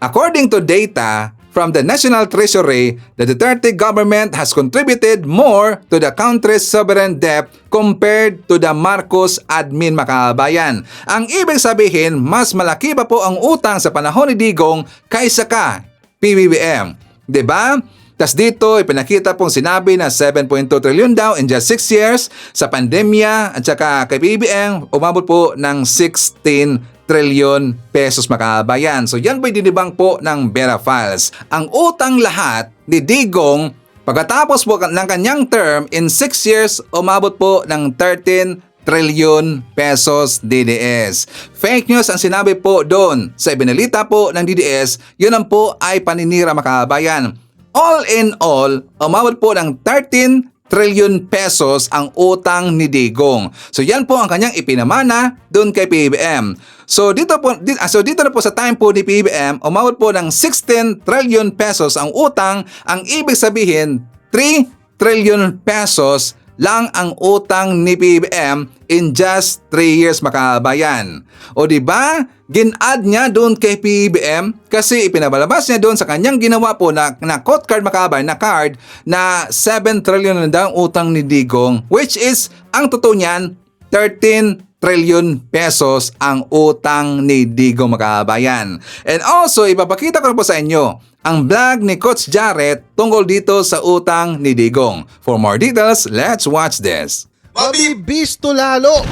according to data from the National Treasury, the Duterte government has contributed more to the country's sovereign debt compared to the Marcos admin makaabayan. Ang ibig sabihin, mas malaki pa po ang utang sa panahon ni Digong kaysa ka PBBM. Diba? Tas dito, ipinakita pong sinabi na 7.2 trillion daw in just 6 years sa pandemya at saka kay PBBM, umabot po ng 16 trillion pesos makaabayan. So yan po'y dinibang po ng Vera Files. Ang utang lahat ni Digong pagkatapos po ng kanyang term in 6 years, umabot po ng 13 trillion pesos DDS. Fake news ang sinabi po doon sa ibinalita po ng DDS, yun ang po ay paninira makaabayan. All in all, umabot po ng 13 trillion pesos ang utang ni Digong. So yan po ang kanyang ipinamana doon kay PBBM. So dito na po sa time po ni PBBM, umabot po ng 16 trillion pesos ang utang. Ang ibig sabihin, 3 trillion pesos lang ang utang ni PBBM in just 3 years makaabayan. O di ba? Gin-add niya doon kay PBBM kasi ipinabalabas niya doon sa kanyang ginawa po na quote card makaabayan na card na 7 trillion na daw ang utang ni Digong, which is ang totoo niyan 13 trillion pesos ang utang ni Digong makaabayan. And also ipapakita ko na po sa inyo ang vlog ni Coach Jarrett tungkol dito sa utang ni Digong. For more details, let's watch this.
Mabibisto lalo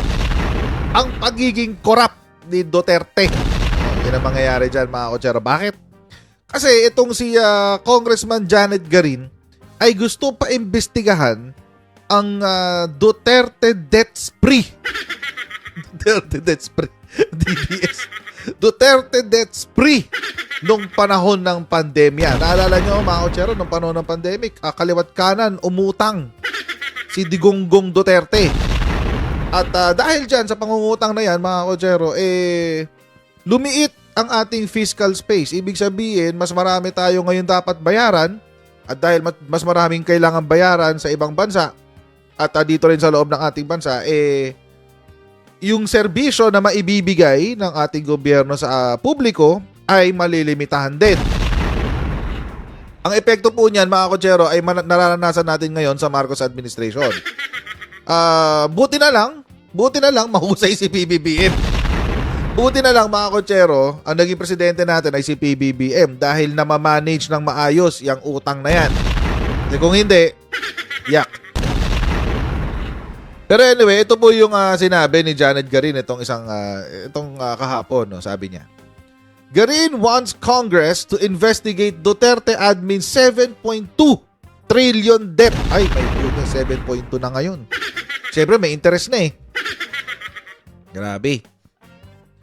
ang pagiging corrupt ni Duterte. Yan ang mangyayari dyan mga kotsero. Bakit? Kasi itong si Congressman Janet Garin ay gusto pa imbestigahan ang Duterte debt spree. Duterte debt spree. DDS. Duterte debt spree nung panahon ng pandemya. Naalala nyo mga kotsero, nung panahon ng pandemic, kaliwat kanan, umutang si Digongong Duterte. At dahil dyan sa pangungutang na yan mga kotsero, lumiit ang ating fiscal space. Ibig sabihin, mas marami tayo ngayon dapat bayaran at dahil mas maraming kailangan bayaran sa ibang bansa at dito rin sa loob ng ating bansa, yung serbisyo na maibibigay ng ating gobyerno sa publiko ay malilimitahan din. Ang epekto po niyan mga kotsero ay nararanasan natin ngayon sa Marcos administration. Buti na lang mahusay si PBBM. Buti na lang mga kotsero, ang naging presidente natin ay si PBBM dahil namamanage ng maayos yung utang na yan. Kasi kung hindi, Yak. Pero anyway, ito po yung sinabi ni Janet Garin itong kahapon, no, sabi niya. Garin wants Congress to investigate Duterte admin 7.2 trillion debt. Ay, may goodness, 7.2 na ngayon. Siyempre, may interest na eh. Grabe.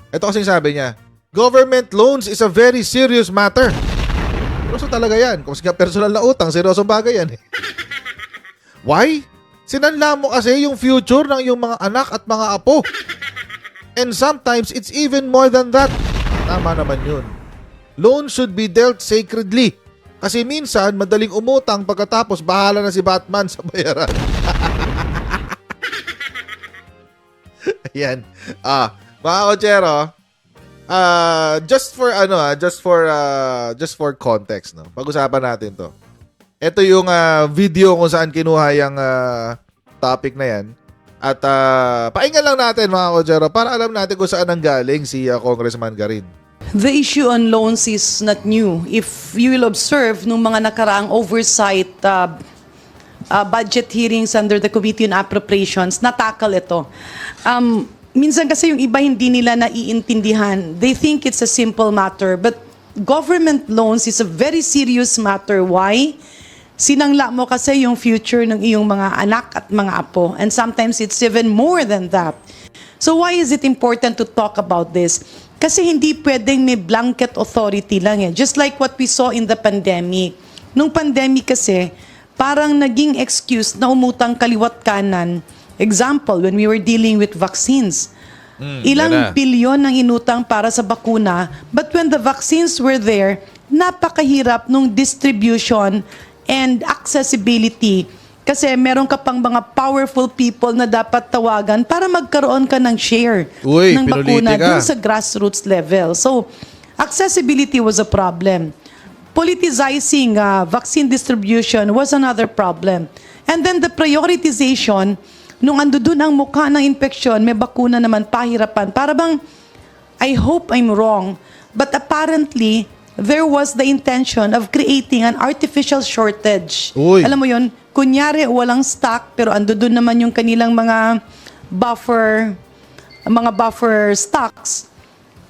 Ito kasing sabi niya, government loans is a very serious matter. Seryoso talaga yan. Kung personal na utang, seryosong bagay yan. Why? Sinanla mo kasi yung future ng iyong mga anak at mga apo. And sometimes, it's even more than that. Tama naman yun. Loan should be dealt sacredly. Kasi minsan, madaling umutang pagkatapos bahala na si Batman sa bayaran. Ayan. Mga kotsero, just for context, no. Pag-usapan natin 'to. Ito yung video kung saan kinuha yung topic na yan. At painggan lang natin mga kotsero para alam natin kung saan nanggaling si Congressman Garin.
The issue on loans is not new. If you will observe, nung mga nakaraang oversight budget hearings under the Committee on Appropriations, natakal ito. Minsan kasi yung iba hindi nila naiintindihan. They think it's a simple matter. But government loans is a very serious matter. Why? Sinangla mo kasi yung future ng iyong mga anak at mga apo. And sometimes it's even more than that. So why is it important to talk about this? Kasi hindi pwedeng may blanket authority lang eh. Just like what we saw in the pandemic. Nung pandemic kasi, parang naging excuse na umutang kaliwat kanan. Example, when we were dealing with vaccines. Ilang bilyon ang inutang para sa bakuna, but when the vaccines were there, napakahirap nung distribution and accessibility. Kasi meron ka pang mga powerful people na dapat tawagan para magkaroon ka ng share ng bakuna dun sa grassroots level. So, accessibility was a problem. Politicizing vaccine distribution was another problem. And then the prioritization, nung ando dun ang mukha ng infeksyon, may bakuna naman, pahirapan. Para bang, I hope I'm wrong, but apparently, there was the intention of creating an artificial shortage. Alam mo yun, kunyari walang stock, pero ando dun naman yung kanilang mga buffer stocks.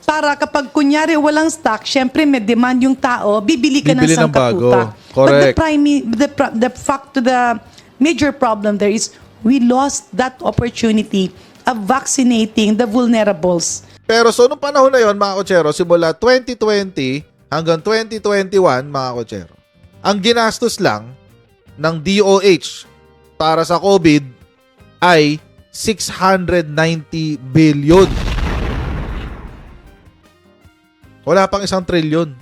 Para kapag kunyari walang stock, syempre may demand yung tao, bibili ka ng sangkatutak. But the major problem there is we lost that opportunity of vaccinating the vulnerables.
Pero so nung panahon na yon, mga kotsero, simula 2020 hanggang 2021, mga kotsero, ang ginastos lang ng DOH para sa COVID ay 690 billion. Wala pang 1 trilyon.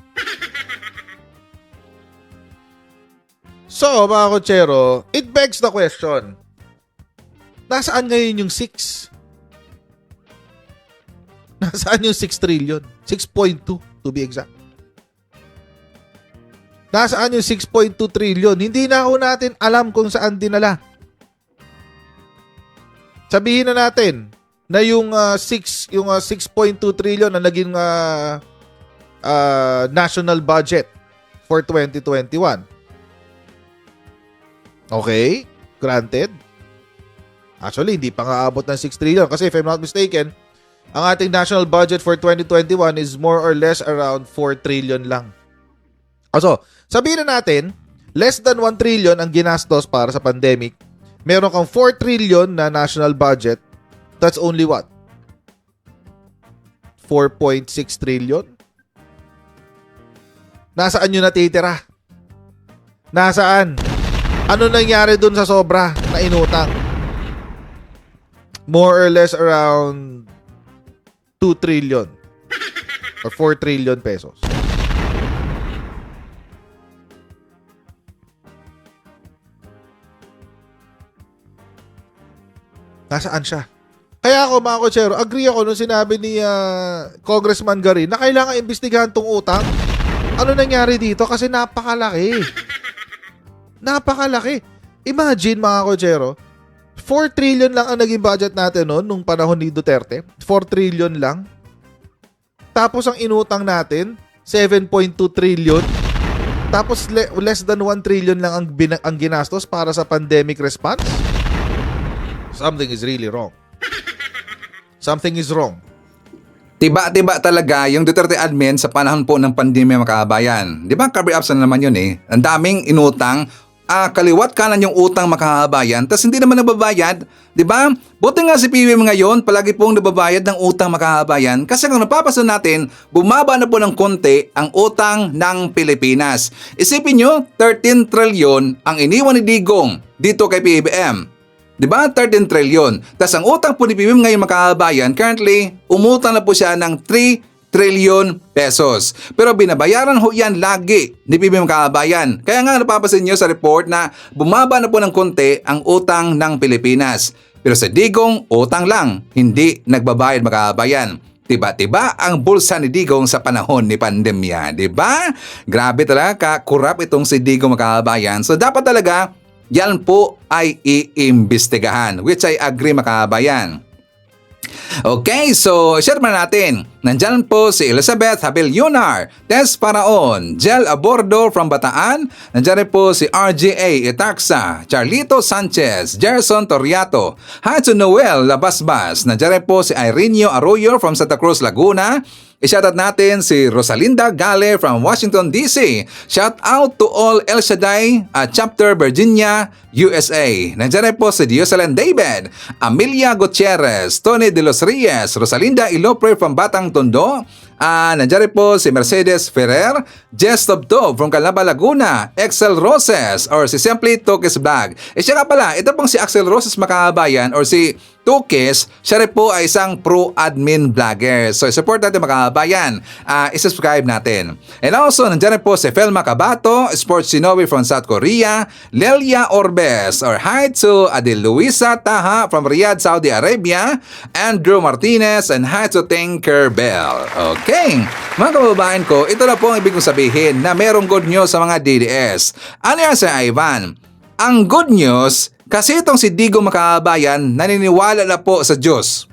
So, mga kotsero, it begs the question, nasaan ngayon yung 6? Nasaan yung 6 trillion? 6.2 to be exact. Nasaan yung 6.2 trillion? Hindi na ho natin alam kung saan dinala. Sabihin na natin na yung 6.2 trillion na naging national budget for 2021. Okay, granted. Actually, hindi pa nga abot ng 6 trillion kasi if I'm not mistaken, ang ating national budget for 2021 is more or less around 4 trillion lang. So, sabihin na natin, less than 1 trillion ang ginastos para sa pandemic. Meron kang 4 trillion na national budget. That's only what? 4.6 trillion? Nasaan yun natitira? Nasaan? Ano nangyari dun sa sobra na inutang? More or less around 2 trillion or 4 trillion pesos. Nasaan siya? Kaya ako, mga kotsero, agree ako nung sinabi ni Congressman Garin na kailangan imbestigahan tong utang. Ano nangyari dito? Kasi napakalaki. Napakalaki. Imagine, mga kotsero, 4 trillion lang ang naging budget natin noon nung panahon ni Duterte. 4 trillion lang. Tapos ang inutang natin, 7.2 trillion. Tapos less than 1 trillion lang ang ginastos para sa pandemic response. Something is really wrong. Something is wrong.
Tiba-tiba talaga yung Duterte admin sa panahon po ng pandemya, mga kababayan. Di ba, cover-ups na naman yun eh. Ang daming inutang, kaliwat kanan yung utang, mga kababayan, tas hindi naman nababayad. Di ba? Buti nga si PBM ngayon, palagi pong nababayad ng utang, mga kababayan. Kasi kung napapasan natin, bumaba na po ng konti ang utang ng Pilipinas. Isipin nyo, 13 trillion ang iniwan ni Digong dito kay PBM. Diba? 13 trillion. Tapos ang utang po ni PBM ngayon, mga kababayan, currently, umutang na po siya ng 3 trillion pesos. Pero binabayaran ho yan lagi ni PBM, mga kababayan. Kaya nga napapasin nyo sa report na bumaba na po ng konti ang utang ng Pilipinas. Pero sa Digong, utang lang, hindi nagbabayad, mga kababayan. Tiba-tiba ang bulsa ni Digong sa panahon ni pandemya. Diba? Grabe talaga, kurap itong si Digong, mga kababayan. So dapat talaga, yan po ay iimbestigahan, which I agree, mga kababayan. Okay, so share man natin. Nandyan po si Elizabeth Habil Yunar, Tess Paraon, Jel Abordo from Bataan. Nandyan rin po si RGA Itaxa, Charlito Sanchez, Gerson Toriato, Hatsu Noel Labasbas. Nandyan rin po si Ireneo Arroyo from Santa Cruz, Laguna. I-shoutout natin si Rosalinda Gale from Washington, D.C. Shout out to all El Shaddai Chapter Virginia, USA. Nandiyan rin po si Diosalan David, Amelia Gutierrez, Tony De Los Reyes, Rosalinda Ilopre from Batang Tondo. Nandiyan rin po si Mercedes Ferrer, Jess Tobtob from Calamba, Laguna, Excel Roses or si Simply Tokes Vlog. Siya nga pala, ito pong si Axel Roses, mga kababayan, or si Tukes, siya rin po ay isang pro-admin vlogger. So, support natin, mga kababayan. I-subscribe natin. And also, nandiyan rin po si Felma Cabato, Sports Shinobi from South Korea, Lelia Orbes, or hi to Adil Luisa Taha from Riyadh, Saudi Arabia, Andrew Martinez, and hi to Tinker Bell. Okay, mga kababayan ko, ito na po ang ibig kong sabihin na merong good news sa mga DDS. Ano yan, Sir Ivan? Ang good news, kasi itong si Digong, mga kababayan, naniniwala na po sa Diyos.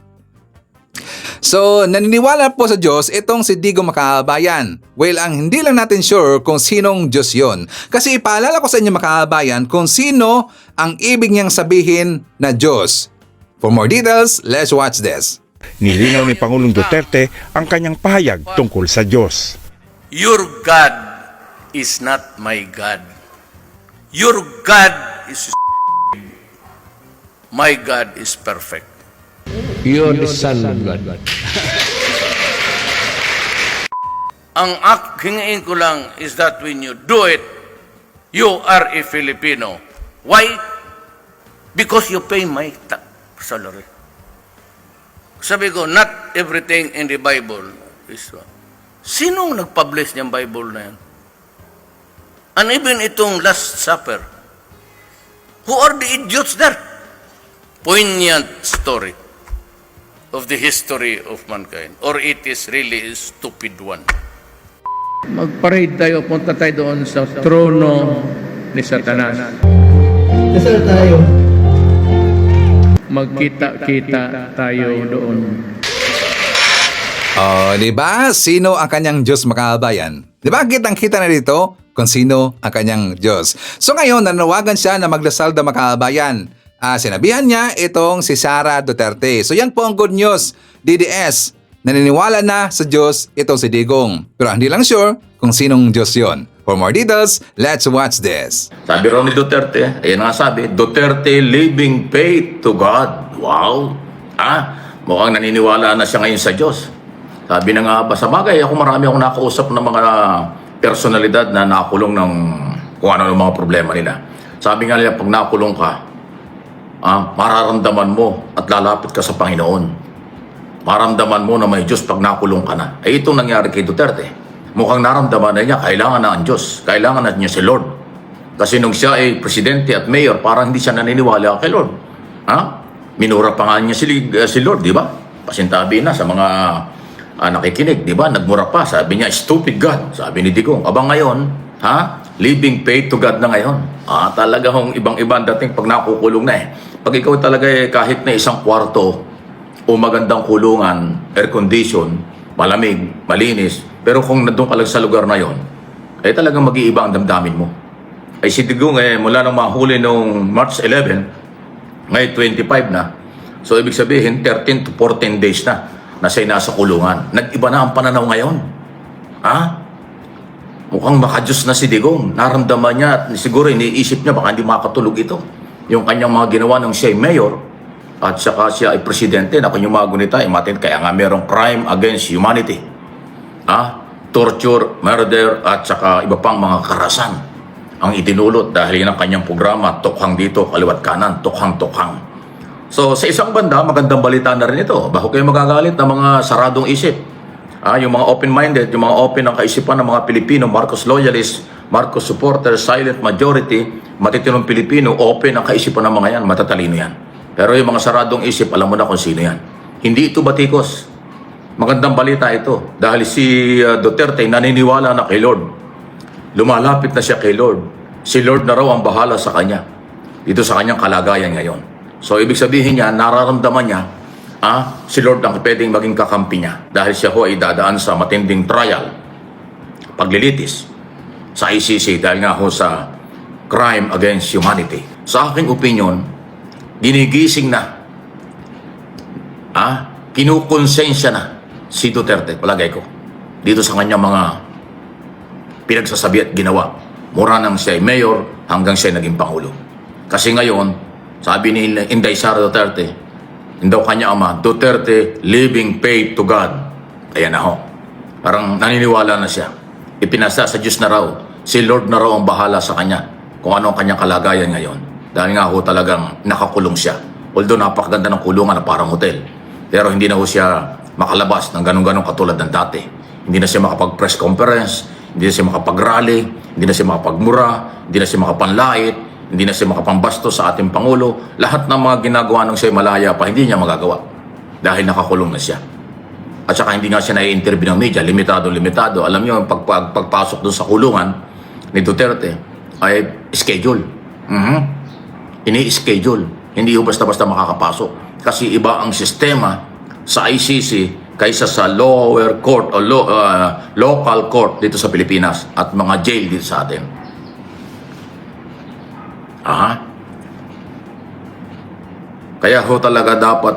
So, naniniwala po sa Diyos itong si Digong, mga kababayan. Well, ang hindi lang natin sure kung sinong Diyos yon. Kasi ipaalala ko sa inyo, mga kababayan, kung sino ang ibig niyang sabihin na Diyos. For more details, let's watch this.
Nilinaw ni Pangulong Duterte ang kanyang pahayag tungkol sa Diyos.
Your God is not my God. Your God is my God is perfect.
You are the Son of God.
Ang hingin ko lang is that when you do it, you are a Filipino. Why? Because you pay my salary. Sabi ko, not everything in the Bible is wrong. Sinong nag-publish niyang Bible na yan? And even itong Last Supper, who are the idiots there? Poignant story of the history of mankind. Or it is really a stupid one.
Mag-parade tayo, punta tayo doon sa trono ni Satanas.
Dasal tayo.
Magkita-kita tayo doon.
Diba? Sino ang kanyang Diyos, mga kababayan? Diba? Kitang-kita na dito kung sino ang kanyang Diyos. So ngayon, nanawagan siya na magdasal na, mga kababayan. Sinabihan niya itong si Sara Duterte. So yan po ang good news, DDS. Naniniwala na sa Diyos itong si Digong. Pero hindi lang sure kung sinong Diyos yon. For more details, let's watch this.
Sabi raw ni Duterte, ayan nga sabi, Duterte living faith to God. Wow! Mukhang naniniwala na siya ngayon sa Diyos. Sabi na nga ba, sa bagay, marami akong nakausap ng mga personalidad na nakulong ng kung ano ng mga problema nila. Sabi nga nila, pag nakulong ka, mararamdaman mo at lalapit ka sa Panginoon. Maramdaman mo na may Diyos pag nakulong ka na. Itong nangyari kay Duterte. Mukhang naramdaman na niya, kailangan na ang Diyos. Kailangan na niya si Lord. Kasi nung siya ay presidente at mayor, parang hindi siya naniniwala kay Lord. Minura pa nga niya si Lord, di ba? Pasintabi na sa mga nakikinig, di ba? Nagmura pa. Sabi niya, stupid God. Sabi ni Digong. Abang ngayon, living faith to God na ngayon. Talagang ibang-ibang dating pag nakukulong na eh. Pag ikaw talaga kahit na isang kwarto o magandang kulungan, air condition, malamig, malinis, pero kung nandun ka lang sa lugar na yon, ay talagang mag-iiba ang damdamin mo. Ay si Digong mula nang mahuli noong March 11, ngayon 25 na. So ibig sabihin 13 to 14 days na siya nasa kulungan. Nag-iba na ang pananaw ngayon. Mukhang makajus na si Digong. Naramdaman niya at siguro iniisip niya baka hindi makatulog ito. Yung kanyang mga ginawa nung siya ay mayor at saka siya ay presidente na kanyang mga gunita ay matin. Kaya nga merong crime against humanity. Torture, murder at saka iba pang mga karahasan ang itinulot dahil yan ang kanyang programa, tukhang dito, kaliwat kanan, tukhang-tukhang. So sa isang banda, magandang balita na rin ito. Bako kayo magagalit ng mga saradong isip. Yung mga open-minded, yung mga open ang kaisipan ng mga Pilipino, Marcos loyalists, Marcos supporters, silent majority, matitinong Pilipino, open ang kaisipan ng mga yan, matatalino yan. Pero yung mga saradong isip, alam mo na kung sino yan. Hindi ito batikos. Magandang balita ito dahil si Duterte naniniwala na kay Lord. Lumalapit na siya kay Lord. Si Lord na raw ang bahala sa kanya. Dito sa kanyang kalagayan ngayon. So ibig sabihin niya, nararamdaman niya, si Lord ang pwedeng maging kakampi niya. Dahil siya ho ay dadaan sa matinding trial, paglilitis sa ICC dahil nga ho sa crime against humanity. Sa aking opinion, ginigising na, kinukonsensya na si Duterte, palagay ko, dito sa kanyang mga pinagsasabi at ginawa. Mura nang siya ay mayor hanggang siya ay naging pangulo. Kasi ngayon, sabi ni Inday Sara Duterte, daw kanya ama, Duterte living paid to God. Ayan na ho. Parang naniniwala na siya. Ipinasa sa Diyos na raw. Si Lord na raw ang bahala sa kanya kung ano ang kanyang kalagayan ngayon. Dahil nga ho talagang nakakulong siya. Although napakaganda ng kulungan na parang hotel. Pero hindi na ho siya makalabas ng ganun-ganun katulad ng dati. Hindi na siya makapag-press conference, hindi na siya makapag-rally, hindi na siya makapagmura, hindi na siya makapanlait, hindi na siya makapambasto sa ating Pangulo. Lahat ng mga ginagawa nung siya malaya pa, hindi niya magagawa. Dahil nakakulong na siya. At saka hindi nga siya nai-interview ng media, limitado. Alam niyo, pagpasok doon sa kulungan ni Duterte, ay schedule. Ini-schedule. Hindi ho basta-basta makakapasok. Kasi iba ang sistema sa ICC kaysa sa lower court o local court dito sa Pilipinas at mga jail dito sa atin. Kaya ho talaga dapat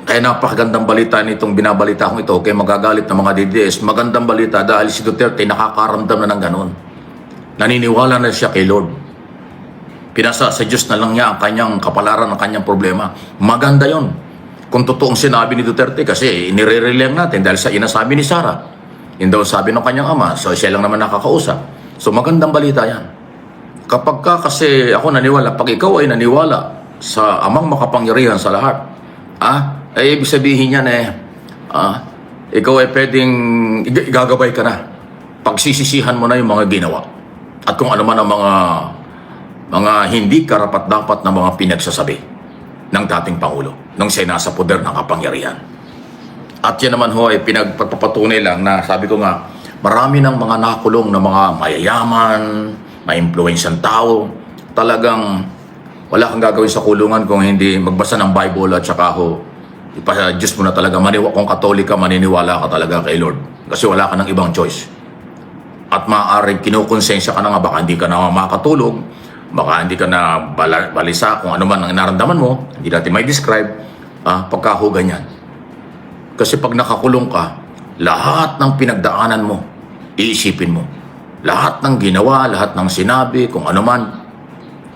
kaya napakagandang balita nitong binabalita kong ito kaya magagalit ng mga DDS. Magandang balita dahil si Duterte nakakaramdam na ng ganun. Naniniwala na siya kay Lord. Pinasa sa Diyos na lang niya ang kanyang kapalaran, ang kanyang problema. Maganda yon. Kung totoong sinabi ni Duterte, kasi inire-relay natin dahil sa inasabi ni Sara. Yun daw sabi ng kanyang ama, so siya lang naman nakakausap. So magandang balita yan. Kapag kasi ako naniwala, pag ikaw ay naniwala sa amang makapangyarihan sa lahat, ay ibig sabihin yan ikaw ay pwedeng igagabay ka na. Pagsisisihan mo na yung mga ginawa. At kung ano man ang mga hindi karapat-dapat na mga pinagsasabi ng dating Pangulo nung siya nasa poder ng kapangyarihan. At yan naman ho ay pinagpapatunay lang na sabi ko nga, marami ng mga nakulong na mga mayayaman, ma-influensyang tao, talagang wala kang gagawin sa kulungan kung hindi magbasa ng Bible at saka ho, Diyos mo na talaga, kung Katolika, maniniwala ka talaga kay Lord. Kasi wala ka ng ibang choice. At maaaring kinukonsensya ka na nga, baka hindi ka na makatulog, baka hindi ka na balisa kung ano man ang naramdaman mo, hindi natin may describe, pagkaho ganyan. Kasi pag nakakulong ka, lahat ng pinagdaanan mo, iisipin mo. Lahat ng ginawa, lahat ng sinabi, kung ano man,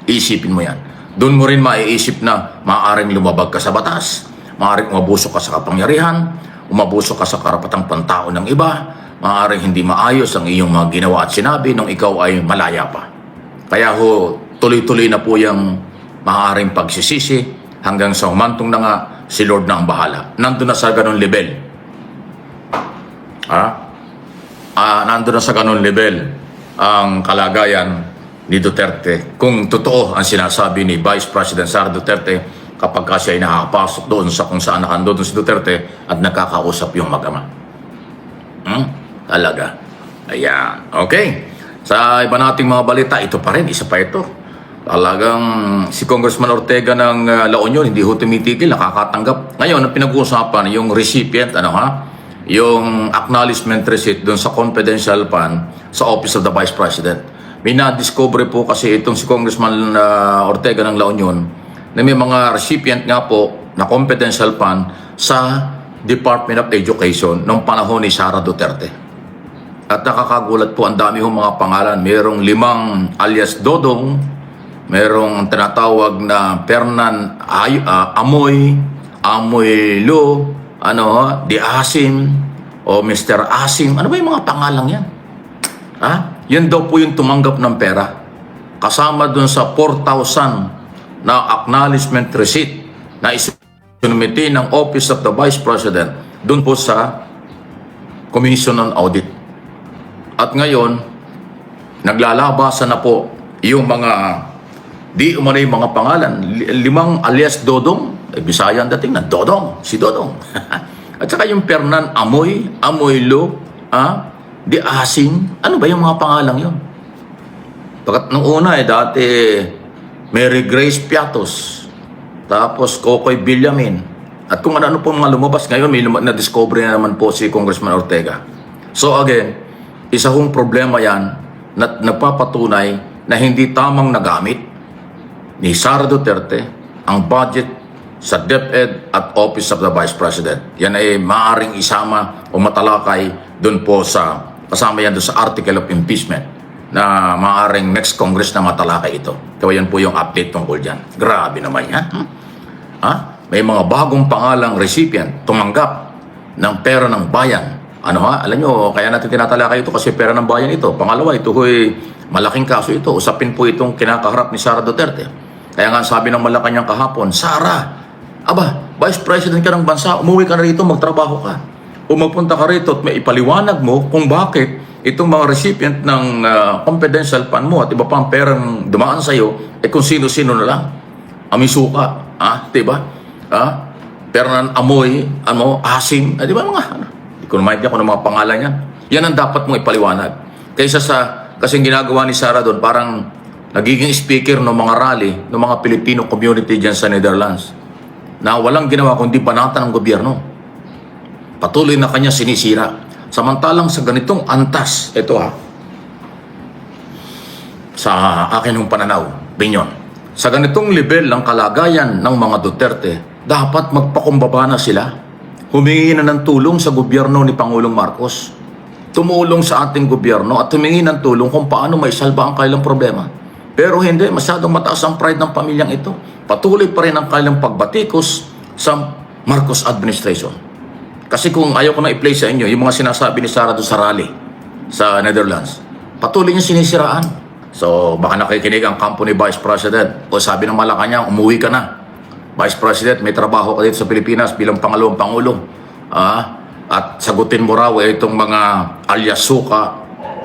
iisipin mo yan. Doon mo rin maiisip na maaaring lumabag ka sa batas, maaaring umabusok ka sa kapangyarihan, umabusok ka sa karapatang pantao ng iba, maaaring hindi maayos ang iyong mga ginawa at sinabi nung ikaw ay malaya pa. Kaya ho, tuloy-tuloy na po yung maaaring pagsisisi hanggang sa humantong na nga si Lord na ang bahala. Nandun na sa ganun level. Nandun na sa ganun level ang kalagayan ni Duterte. Kung totoo ang sinasabi ni Vice President Sara Duterte kapag siya ay nakakapasok doon sa kung saan nakandun si Duterte at nakakausap yung mag-ama. Talaga. Ayan. Okay. Sa iba nating mga balita, ito pa rin, isa pa ito. Talagang si Congressman Ortega ng La Union, hindi ho tumitigil, nakakatanggap. Ngayon, ang pinag-uusapan, yung recipient, yung acknowledgement receipt doon sa confidential fund sa Office of the Vice President. May na-discover po kasi itong si Congressman Ortega ng La Union na may mga recipient nga po na confidential fund sa Department of Education noong panahon ni Sara Duterte. At nakakagulat po, ang dami hong mga pangalan. Merong 5 alias Dodong, merong tinatawag na Fernan Amoy Lo, Di Asim, o Mr. Asim. Ano ba yung mga pangalang yan? Yan daw po yung tumanggap ng pera. Kasama dun sa 4,000 na acknowledgement receipt na isinumiti ng Office of the Vice President dun po sa Commission on Audit. At ngayon, naglalabasan na po yung mga di umano yung mga pangalan. 5 alias Dodong, Bisaya ang dating na Dodong, si Dodong. At saka yung Fernan Amoylo, Di Asim, ano ba yung mga pangalang yun? Pagkat nung una dati Mary Grace Piatos, tapos Kokoy Villamin, at kung ano po mga lumabas ngayon, may na-discover na naman po si Congressman Ortega. So again, isa hong problema yan na nagpapatunay na hindi tamang nagamit ni Sara Duterte ang budget sa DepEd at Office of the Vice President. Yan ay maaaring isama o matalakay doon po sa, kasama yan doon sa Article of Impeachment na maaaring next Congress na matalakay ito. Kaya yan po yung update tungkol dyan. Grabe naman yan. May mga bagong pangalang recipient tumanggap ng pera ng bayan. Alam nyo, kaya natin tinatalakay ito kasi pera ng bayan ito. Pangalawa, ito ay malaking kaso ito. Usapin po itong kinakaharap ni Sara Duterte. Kaya nga sabi ng Malacanang kahapon, Sara, Vice President ka ng bansa, umuwi ka na rito, magtrabaho ka. O magpunta ka rito at may ipaliwanag mo kung bakit itong mga recipient ng confidential fund mo at iba pang perang dumaan sa'yo, kung sino-sino na lang. Amisuka, diba? Fernan Amoy, Asim, diba mga, hindi ko naman kung ano mga pangalan yan. Yan ang dapat mong ipaliwanag. Kaysa kasing ginagawa ni Sara doon, parang nagiging speaker ng mga rally ng mga Filipino community dyan sa Netherlands na walang ginawa kundi banatan ng gobyerno. Patuloy na kanya sinisira. Samantalang sa ganitong antas, ito sa akin yung pananaw, opinion, sa ganitong level ng kalagayan ng mga Duterte, dapat magpakumbaba na sila. Humingi na ng tulong sa gobyerno ni Pangulong Marcos. Tumulong sa ating gobyerno at humingi ng tulong kung paano may salba ang kailang problema. Pero hindi, masyadong mataas ang pride ng pamilyang ito. Patuloy pa rin ang kailang pagbatikos sa Marcos administration. Kasi kung ayaw ko na i-play sa inyo, yung mga sinasabi ni Sara doon sa rally sa Netherlands, patuloy niya sinisiraan. So, baka nakikinig ang kampo ni Vice President o sabi ng Malacanang, umuwi ka na. Vice President, may trabaho ka dito sa Pilipinas bilang pangalawang Pangulo. At sagutin mo raw itong mga alias Suka,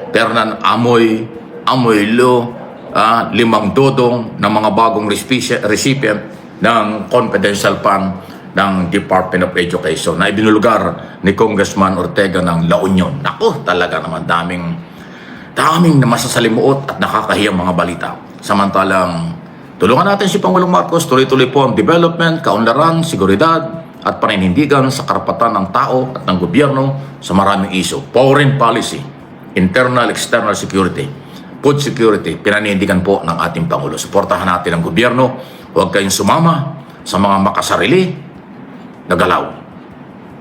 Fernan Amoylo, 5 Dodong na mga bagong recipient ng confidential fund ng Department of Education na ibinulugar ni Congressman Ortega ng La Union. Naku, talaga naman daming na masasalimuot at nakakahiyang mga balita. Samantalang tulungan natin si Pangulong Marcos, tuloy-tuloy po ang development, kaunlaran, seguridad at paninindigan sa karapatan ng tao at ng gobyerno sa maraming isyu. Foreign policy, internal, external security, food security, pinanindigan po ng ating Pangulo. Suportahan natin ang gobyerno. Huwag kayong sumama sa mga makasarili na galaw.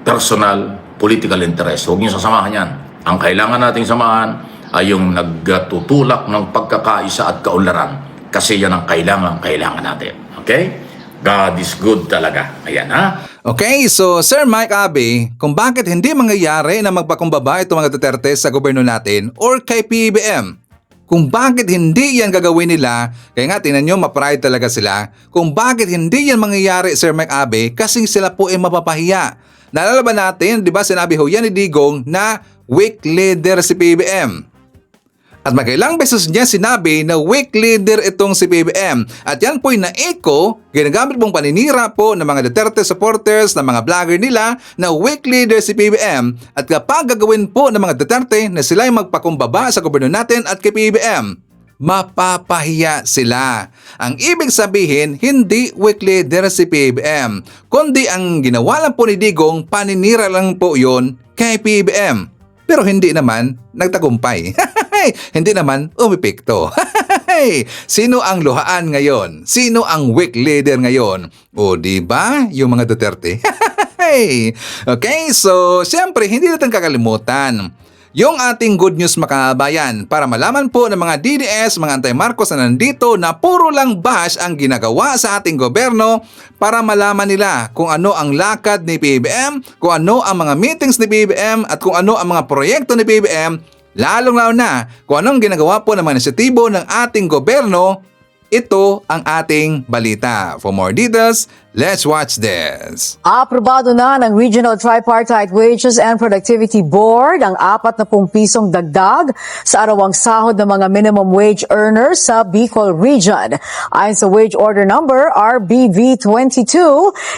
Personal, political interest. Huwag niyo sasamahan yan. Ang kailangan nating samahan ay yung nagtutulak ng pagkakaisa at kaunlaran. Kasi yan ang kailangan natin. Okay? God is good talaga. Ayan
Okay, so Sir Mike Abe, kung bakit hindi mangyayari na magpakumbaba itong mga Duterte sa gobyerno natin or kay PBBM? Kung bakit hindi yan gagawin nila, kaya nga tingnan nyo, ma-pride talaga sila. Kung bakit hindi yan mangyayari, Sir Mike Abe, kasi sila po ay mapapahiya. Naalala ba natin, di ba sinabi ho yan ni Digong na weak leader si PBBM? At magkailang beses niya sinabi na weak leader itong si PBBM. At yan po'y na-echo, ginagamit pong paninira po ng mga Duterte supporters, ng mga vlogger nila na weak leader si PBBM. At kapag gagawin po ng mga Duterte na sila'y magpakumbaba sa gobyerno natin at kay PBBM, mapapahiya sila. Ang ibig sabihin, hindi weak leader si PBBM, kundi ang ginawa lang po ni Digong, paninira lang po yon kay kay PBM. Pero hindi naman nagtagumpay. Hindi naman umipikto. Sino ang luhaan ngayon? Sino ang weak leader ngayon? O di ba yung mga Duterte? Okay, so siyempre hindi natin kakalimutan yung ating good news makabayan para malaman po ng mga DDS, mga anti-Marcos na nandito na puro lang bash ang ginagawa sa ating gobyerno para malaman nila kung ano ang lakad ni PBM, kung ano ang mga meetings ni PBM at kung ano ang mga proyekto ni PBM, lalong-lalo na kung anong ginagawa po ng mga inisyatibo ng ating gobyerno. Ito ang ating balita. For more details, let's watch this.
Aprobado na ng Regional Tripartite Wages and Productivity Board ang 40 pisong dagdag sa arawang sahod ng mga minimum wage earners sa Bicol Region. Ayon sa Wage Order Number RBV22,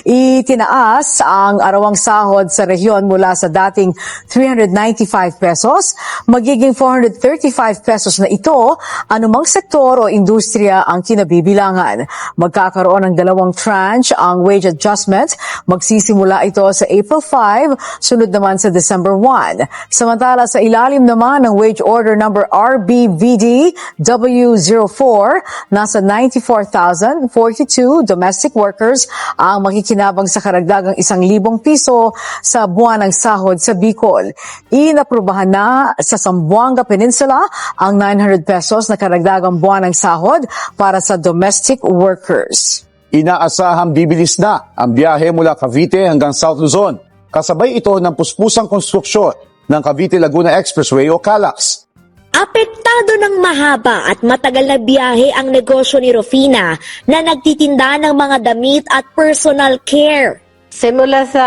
itinaas ang arawang sahod sa rehiyon mula sa dating 395 pesos, magiging 435 pesos na ito, anumang sektor o industriya ang kinabibilangan. Magkakaroon ng 2 tranche ang wage adjustment. Magsisimula ito sa April 5, sunod naman sa December 1. Samantala sa ilalim naman ng Wage Order Number RBVD W04, nasa 94,042 domestic workers ang makikinabang sa karagdagang 1,000 piso sa buwan ng sahod sa Bicol. Inaprubahan na sa Zamboanga Peninsula ang 900 pesos na karagdagang buwan ng sahod para sa domestic workers.
Inaasahang bibilis na ang biyahe mula Cavite hanggang South Luzon. Kasabay ito ng puspusang konstruksyon ng Cavite-Laguna Expressway o CALAX.
Apektado ng mahaba at matagal na biyahe ang negosyo ni Rufina na nagtitinda ng mga damit at personal care.
Simula sa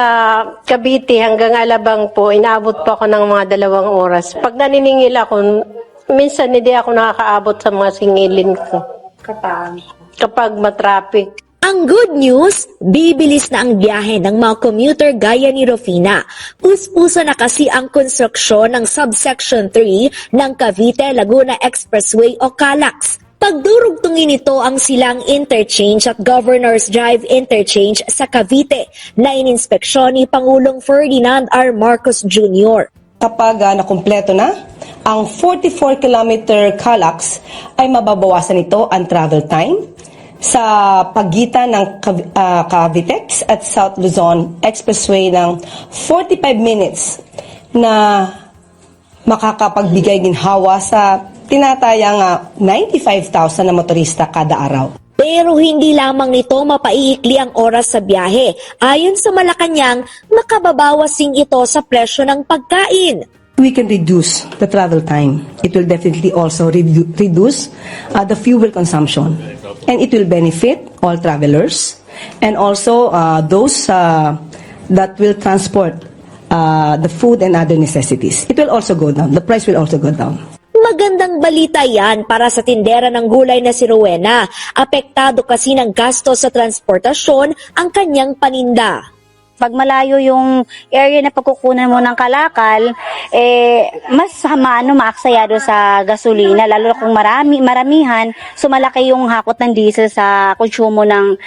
Cavite hanggang Alabang po, inaabot po ako ng mga 2 oras. Pag naniningil ako, minsan hindi ako nakakaabot sa mga singilin ko. Kapag matraffic.
Ang good news, bibilis na ang biyahe ng mga commuter gaya ni Rufina. Puspusa na kasi ang konstruksyon ng Subsection 3 ng Cavite-Laguna Expressway o CALAX. Pagdurugtungin ito ang silang interchange at Governor's Drive Interchange sa Cavite na ininspeksyon ni Pangulong Ferdinand R. Marcos Jr.
Kapag nakumpleto na, ang 44-kilometer CALAX ay mababawasan ito ang travel time sa pagitan ng Cavitex at South Luzon Expressway ng 45 minutes na makakapagbigay ginhawa sa tinatayang 95,000 na motorista kada araw.
Pero hindi lamang nito mapaiikli ang oras sa biyahe. Ayon sa Malacanang, makababawas din ito sa presyo ng pagkain.
We can reduce the travel time. It will definitely also reduce the fuel consumption. And it will benefit all travelers and also those that will transport the food and other necessities. It will also go down. The price will also go down.
Magandang balita yan para sa tindera ng gulay na si Rowena. Apektado kasi ng gasto sa transportasyon ang kanyang paninda.
Pag malayo yung area na pagkukunan mo ng kalakal, mas maaksayado sa gasolina, lalo kung maramihan, sumalaki yung hakot ng diesel sa konsumo ng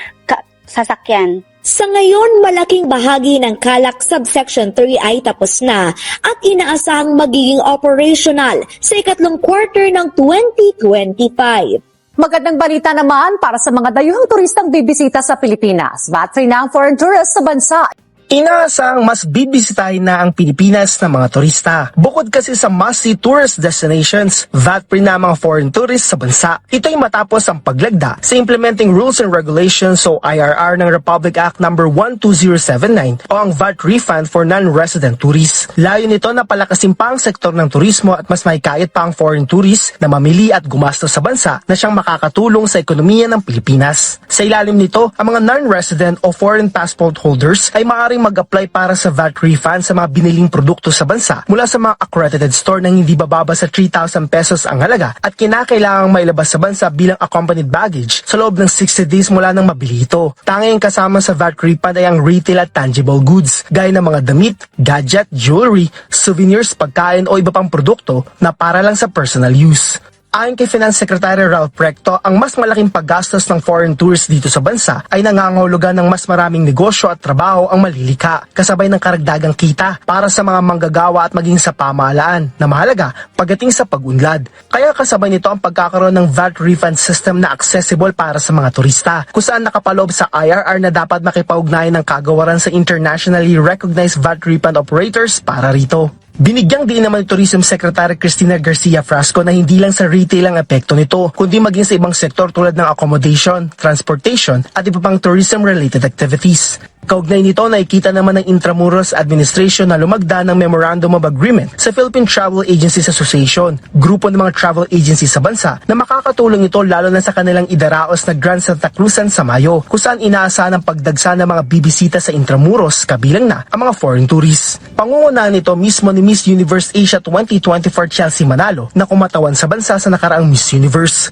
sasakyan.
Sa ngayon, malaking bahagi ng CALAX Subsection 3 ay tapos na at inaasahang magiging operational sa ikatlong quarter ng 2025.
Magandang balita naman para sa mga dayuhang turistang bibisita sa Pilipinas. VAT-free na ang foreign tourists sa bansa.
Inaasahang mas bibisitahin na ang Pilipinas ng mga turista. Bukod kasi sa must-see tourist destinations, VAT-free na ang mga foreign tourists sa bansa. Ito ay matapos ang paglagda sa Implementing Rules and Regulations o IRR ng Republic Act No. 12079 o ang VAT refund for non-resident tourists. Layo nito na palakasin pa ang sektor ng turismo at mas maikayat pa ang foreign tourists na mamili at gumastos sa bansa na siyang makakatulong sa ekonomiya ng Pilipinas. Sa ilalim nito, ang mga non-resident o foreign passport holders ay maaaring mag-apply para sa VAT refund sa mga biniling produkto sa bansa mula sa mga accredited store na hindi bababa sa 3,000 pesos ang halaga at kinakailangang mailabas sa bansa bilang accompanied baggage sa loob ng 60 days mula nang mabili ito. Tanging kasama sa VAT refund ay ang retail at tangible goods gaya ng mga damit, gadget, jewelry, souvenirs, pagkain o iba pang produkto na para lang sa personal use. Ayon kay Finance Secretary Ralph Recto, ang mas malaking paggastos ng foreign tourists dito sa bansa ay nangangahulugan ng mas maraming negosyo at trabaho ang malilika, kasabay ng karagdagang kita para sa mga manggagawa at maging sa pamahalaan na mahalaga pagdating sa pag-unlad. Kaya kasabay nito ang pagkakaroon ng VAT refund system na accessible para sa mga turista, kung saan nakapaloob sa IRR na dapat makipag-ugnayan ng kagawaran sa internationally recognized VAT refund operators para rito. Binigyang diin naman ni Tourism Secretary Cristina Garcia Frasco na hindi lang sa retail ang epekto nito, kundi maging sa ibang sektor tulad ng accommodation, transportation at iba pang tourism-related activities. Kaugnay nito, nakikita naman ng Intramuros Administration na lumagda ng Memorandum of Agreement sa Philippine Travel Agencies Association, grupo ng mga travel agencies sa bansa na makakatulong ito lalo na sa kanilang idaraos na Grand Santa Cruzan sa Mayo, kung saan inaasahan ang pagdagsa ng mga bibisita sa Intramuros kabilang na ang mga foreign tourists. Pangungunahan nito mismo ni Miss Universe Asia 2024 Chelsea Manalo na kumatawan sa bansa sa nakaraang Miss Universe.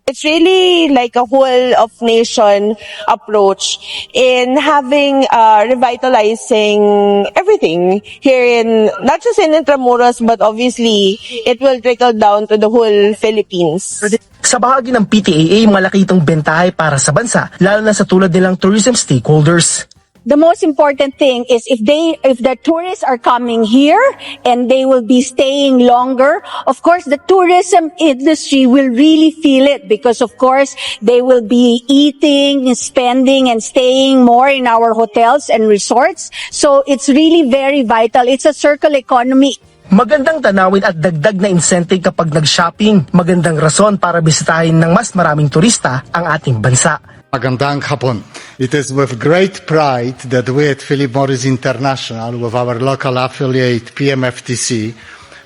It's really like a whole of nation approach in having revitalizing everything here in not just in Intramuros but obviously it will trickle down to the whole Philippines.
Sa bahagi ng PTAA, malaki itong bentahe para sa bansa, lalo na sa tulad nilang tourism stakeholders.
The most important thing is if the tourists are coming here and they will be staying longer, of course the tourism industry will really feel it because of course they will be eating, spending and staying more in our hotels and resorts. So it's really very vital. It's a circle economy.
Magandang tanawin at dagdag na incentive kapag nag-shopping. Magandang rason para bisitahin ng mas maraming turista ang ating bansa.
Magandang hapon. It is with great pride that we at Philip Morris International, with our local affiliate PMFTC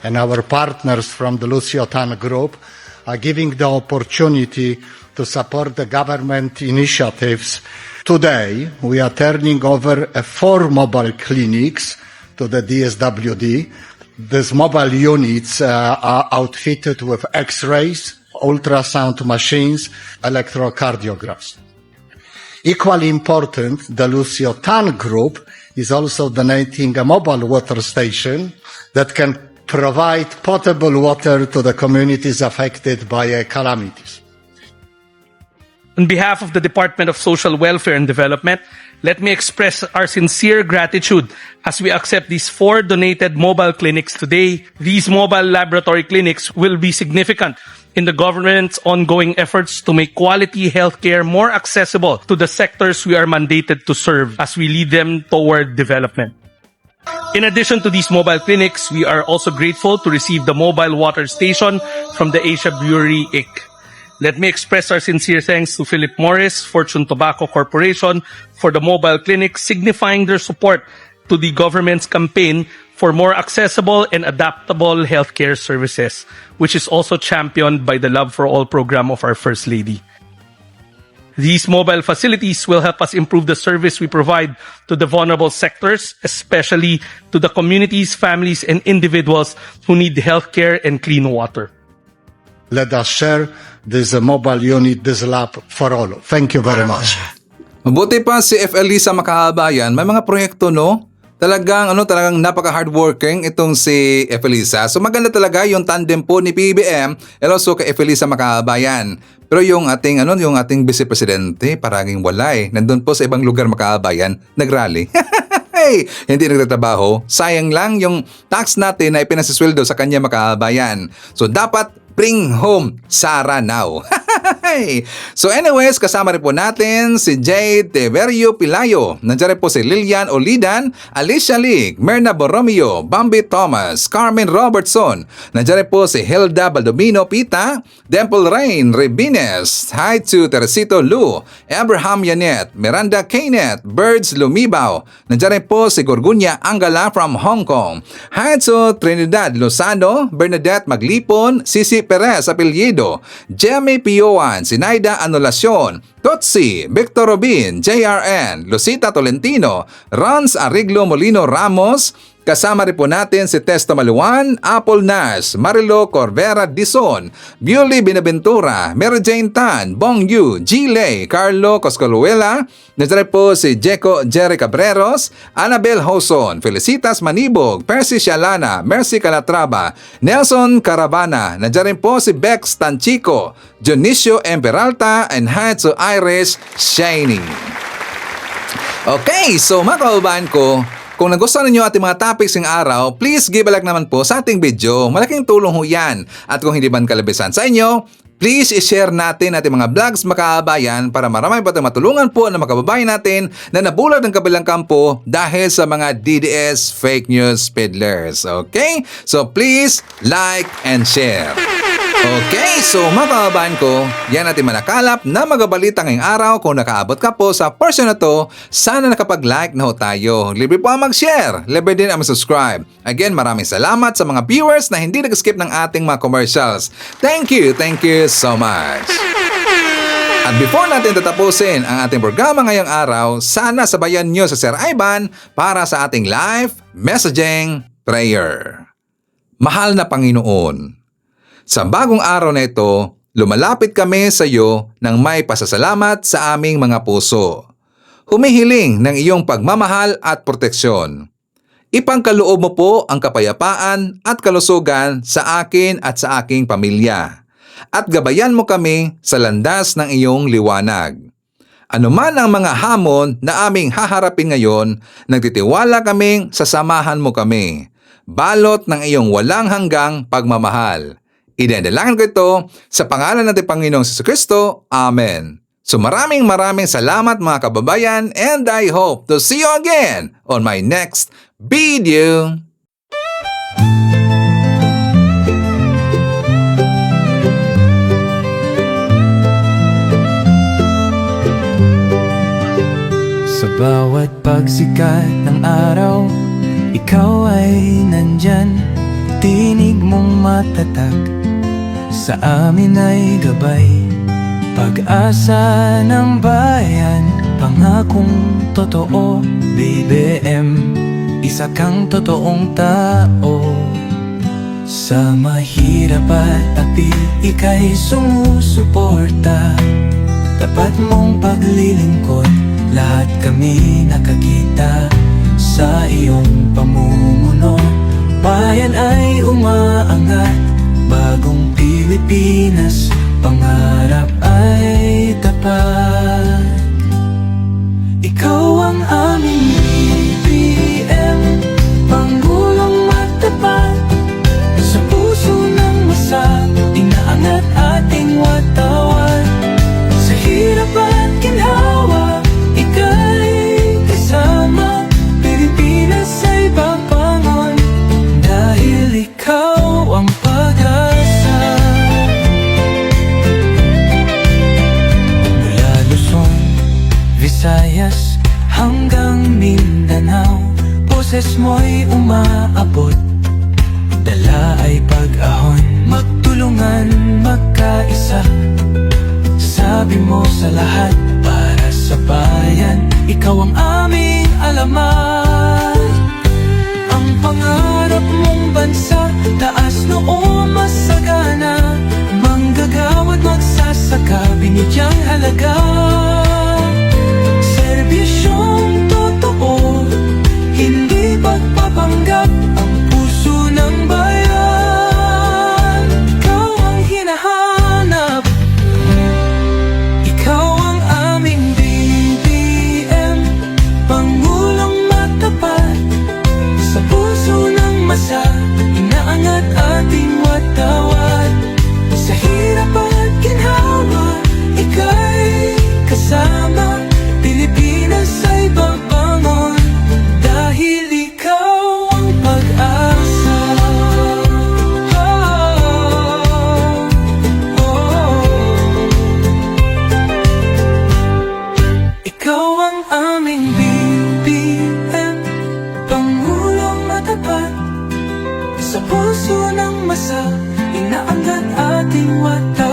and our partners from the Lucio Tan Group, are giving the opportunity to support the government initiatives. Today, we are turning over 4 mobile clinics to the DSWD. These mobile units are outfitted with X-rays, ultrasound machines, electrocardiographs. Equally important, the Lucio Tan Group is also donating a mobile water station that can provide potable water to the communities affected by calamities.
On behalf of the Department of Social Welfare and Development, let me express our sincere gratitude as we accept these 4 donated mobile clinics today. These mobile laboratory clinics will be significant in the government's ongoing efforts to make quality healthcare more accessible to the sectors we are mandated to serve as we lead them toward development. In addition to these mobile clinics, we are also grateful to receive the mobile water station from the Asia Brewery Inc. Let me express our sincere thanks to Philip Morris, Fortune Tobacco Corporation for the mobile clinics, signifying their support to the government's campaign for more accessible and adaptable healthcare services, which is also championed by the Love for All program of our First Lady. These mobile facilities will help us improve the service we provide to the vulnerable sectors, especially to the communities, families, and individuals who need healthcare and clean water.
Let us share this mobile unit, this lab for all. Thank you very much.
Mabuti pa si FL Lisa Makahabayan, may mga proyekto no? Talagang napaka-hardworking itong si Efelisa. So maganda talaga yung tandem po ni PBM and also kay Efelisa Makahabayan. Pero yung ating Vice Presidente paraging wala eh. Nandun po sa ibang lugar Makahabayan, nagrally. Hey, hindi nagtatrabaho. Sayang lang yung tax natin na ipinasisweldo sa kanya Makahabayan. So dapat bring home Sara now. So anyways, kasama rin po natin si Jade Teverio Pilayo. Nandiyan rin po si Lilian Olidan, Alicia Lig, Merna Borromeo, Bambi Thomas, Carmen Robertson. Nandiyan rin po si Hilda Baldomino Pita, Dimple Rain Rebines, hi to Teresito Lu, Abraham Yanet, Miranda Kainet, Birds Lumibaw. Nandiyan rin po si Gorgunya Angala from Hong Kong. Hi to Trinidad Lozano, Bernadette Maglipon, Sisi Perez Apelyido, Jemmy Pioan, Sinaida Anulacion, Totsi, Victor Robin, JRN, Lucita Tolentino, Rans Ariglo Molino Ramos, Kasama rin po natin si Testa Maluan, Apple Nash, Marilo Corvera Dizon, Beauty Binaventura, Mary Jane Tan, Bong Yu, G-Lay, Carlo Coscoluela, nandiyan po si Jeco Jerry Cabreros, Annabel Hoson, Felicitas Manibog, Percy Shalana, Mercy Calatrava, Nelson Caravana, nandiyan rin po si Bex Tanchico, Dionisio M. Peralta, and Hatsu Iris Shiny. Okay, so mga kaubahan ko, kung nagustuhan ninyo ating mga topics ng araw, please give a like naman po sa ating video. Malaking tulong ho yan. At kung hindi man kalabisan sa inyo, please i-share natin ating mga vlogs makaabayan para marami pa tayong matulungan po ng mga kababayan natin na nabulag ng kabilang kampo dahil sa mga DDS fake news peddlers. Okay? So please like and share. Okay, so mga kababayan ko, yan natin manakalap na magabalita ngayong araw. Kung nakaabot ka po sa portion na to, sana nakapag-like na ho tayo. Libre po ang mag-share, libre din ang mag-subscribe. Again, maraming salamat sa mga viewers na hindi nag-skip ng ating mga commercials. Thank you so much. At before natin tatapusin ang ating programa ngayong araw, sana sabayan nyo sa Sir Ivan para sa ating live messaging prayer. Mahal na Panginoon, sa bagong araw na ito, lumalapit kami sa iyo ng may pasasalamat sa aming mga puso. Humihiling ng iyong pagmamahal at proteksyon. Ipangkaloob mo po ang kapayapaan at kalusugan sa akin at sa aking pamilya. At gabayan mo kami sa landas ng iyong liwanag. Ano man ang mga hamon na aming haharapin ngayon, nagtitiwala kaming sasamahan mo kami. Balot ng iyong walang hanggang pagmamahal. Idinadalangin ko ito sa pangalan ng Panginoong Jesucristo. Amen. So maraming salamat mga kababayan, and I hope to see you again on my next video.
Sa bawat pagsikat ng araw, ikaw ay nandyan. Tinig mong matatag, sa amin ay gabay. Pag-asa ng bayan, pangakong totoo. BBM, isa kang totoong tao. Sa mahirap at api, ika'y sumusuporta. Tapat mong paglilingkod, lahat kami nakakita. Sa iyong pamumuno, bayan ay umaangat. Bagong Pilipinas, pangarap ay tapat. Ikaw ang aming BBM, Pangulong matapat. Sa puso ng masa, inaangat ating watawat. Sa hirap at ginhawa, ika'y kasama. Pilipinas ay papangon, dahil ikaw ang pag-asa. Mula Luzon, Visayas, hanggang Mindanao, boses mo'y umaabot. Dala ay pag-ahon, magtulungan, magkaisa. Sabi mo sa lahat, para sa bayan, ikaw ang aming alamat. Ang pangarap mong bansa, taas noo masagana. Manggagawad magsasaka, binigyang halaga. Serbisyong totoo, hindi pagpapanggap. Ang puso ng bayan, ikaw ang hinahanap. Ikaw ang aming BBM, Pangulong matapat. Sa puso ng masa, inaangat ating watawat. Sa hirap at ginhawa, ika'y kasama. Pilipinas ay babangon, dahil ikaw ang pag-asa. Ikaw ang aming BBM, Pangulong matapat. Sa puso ng masa, inaangat ating wata.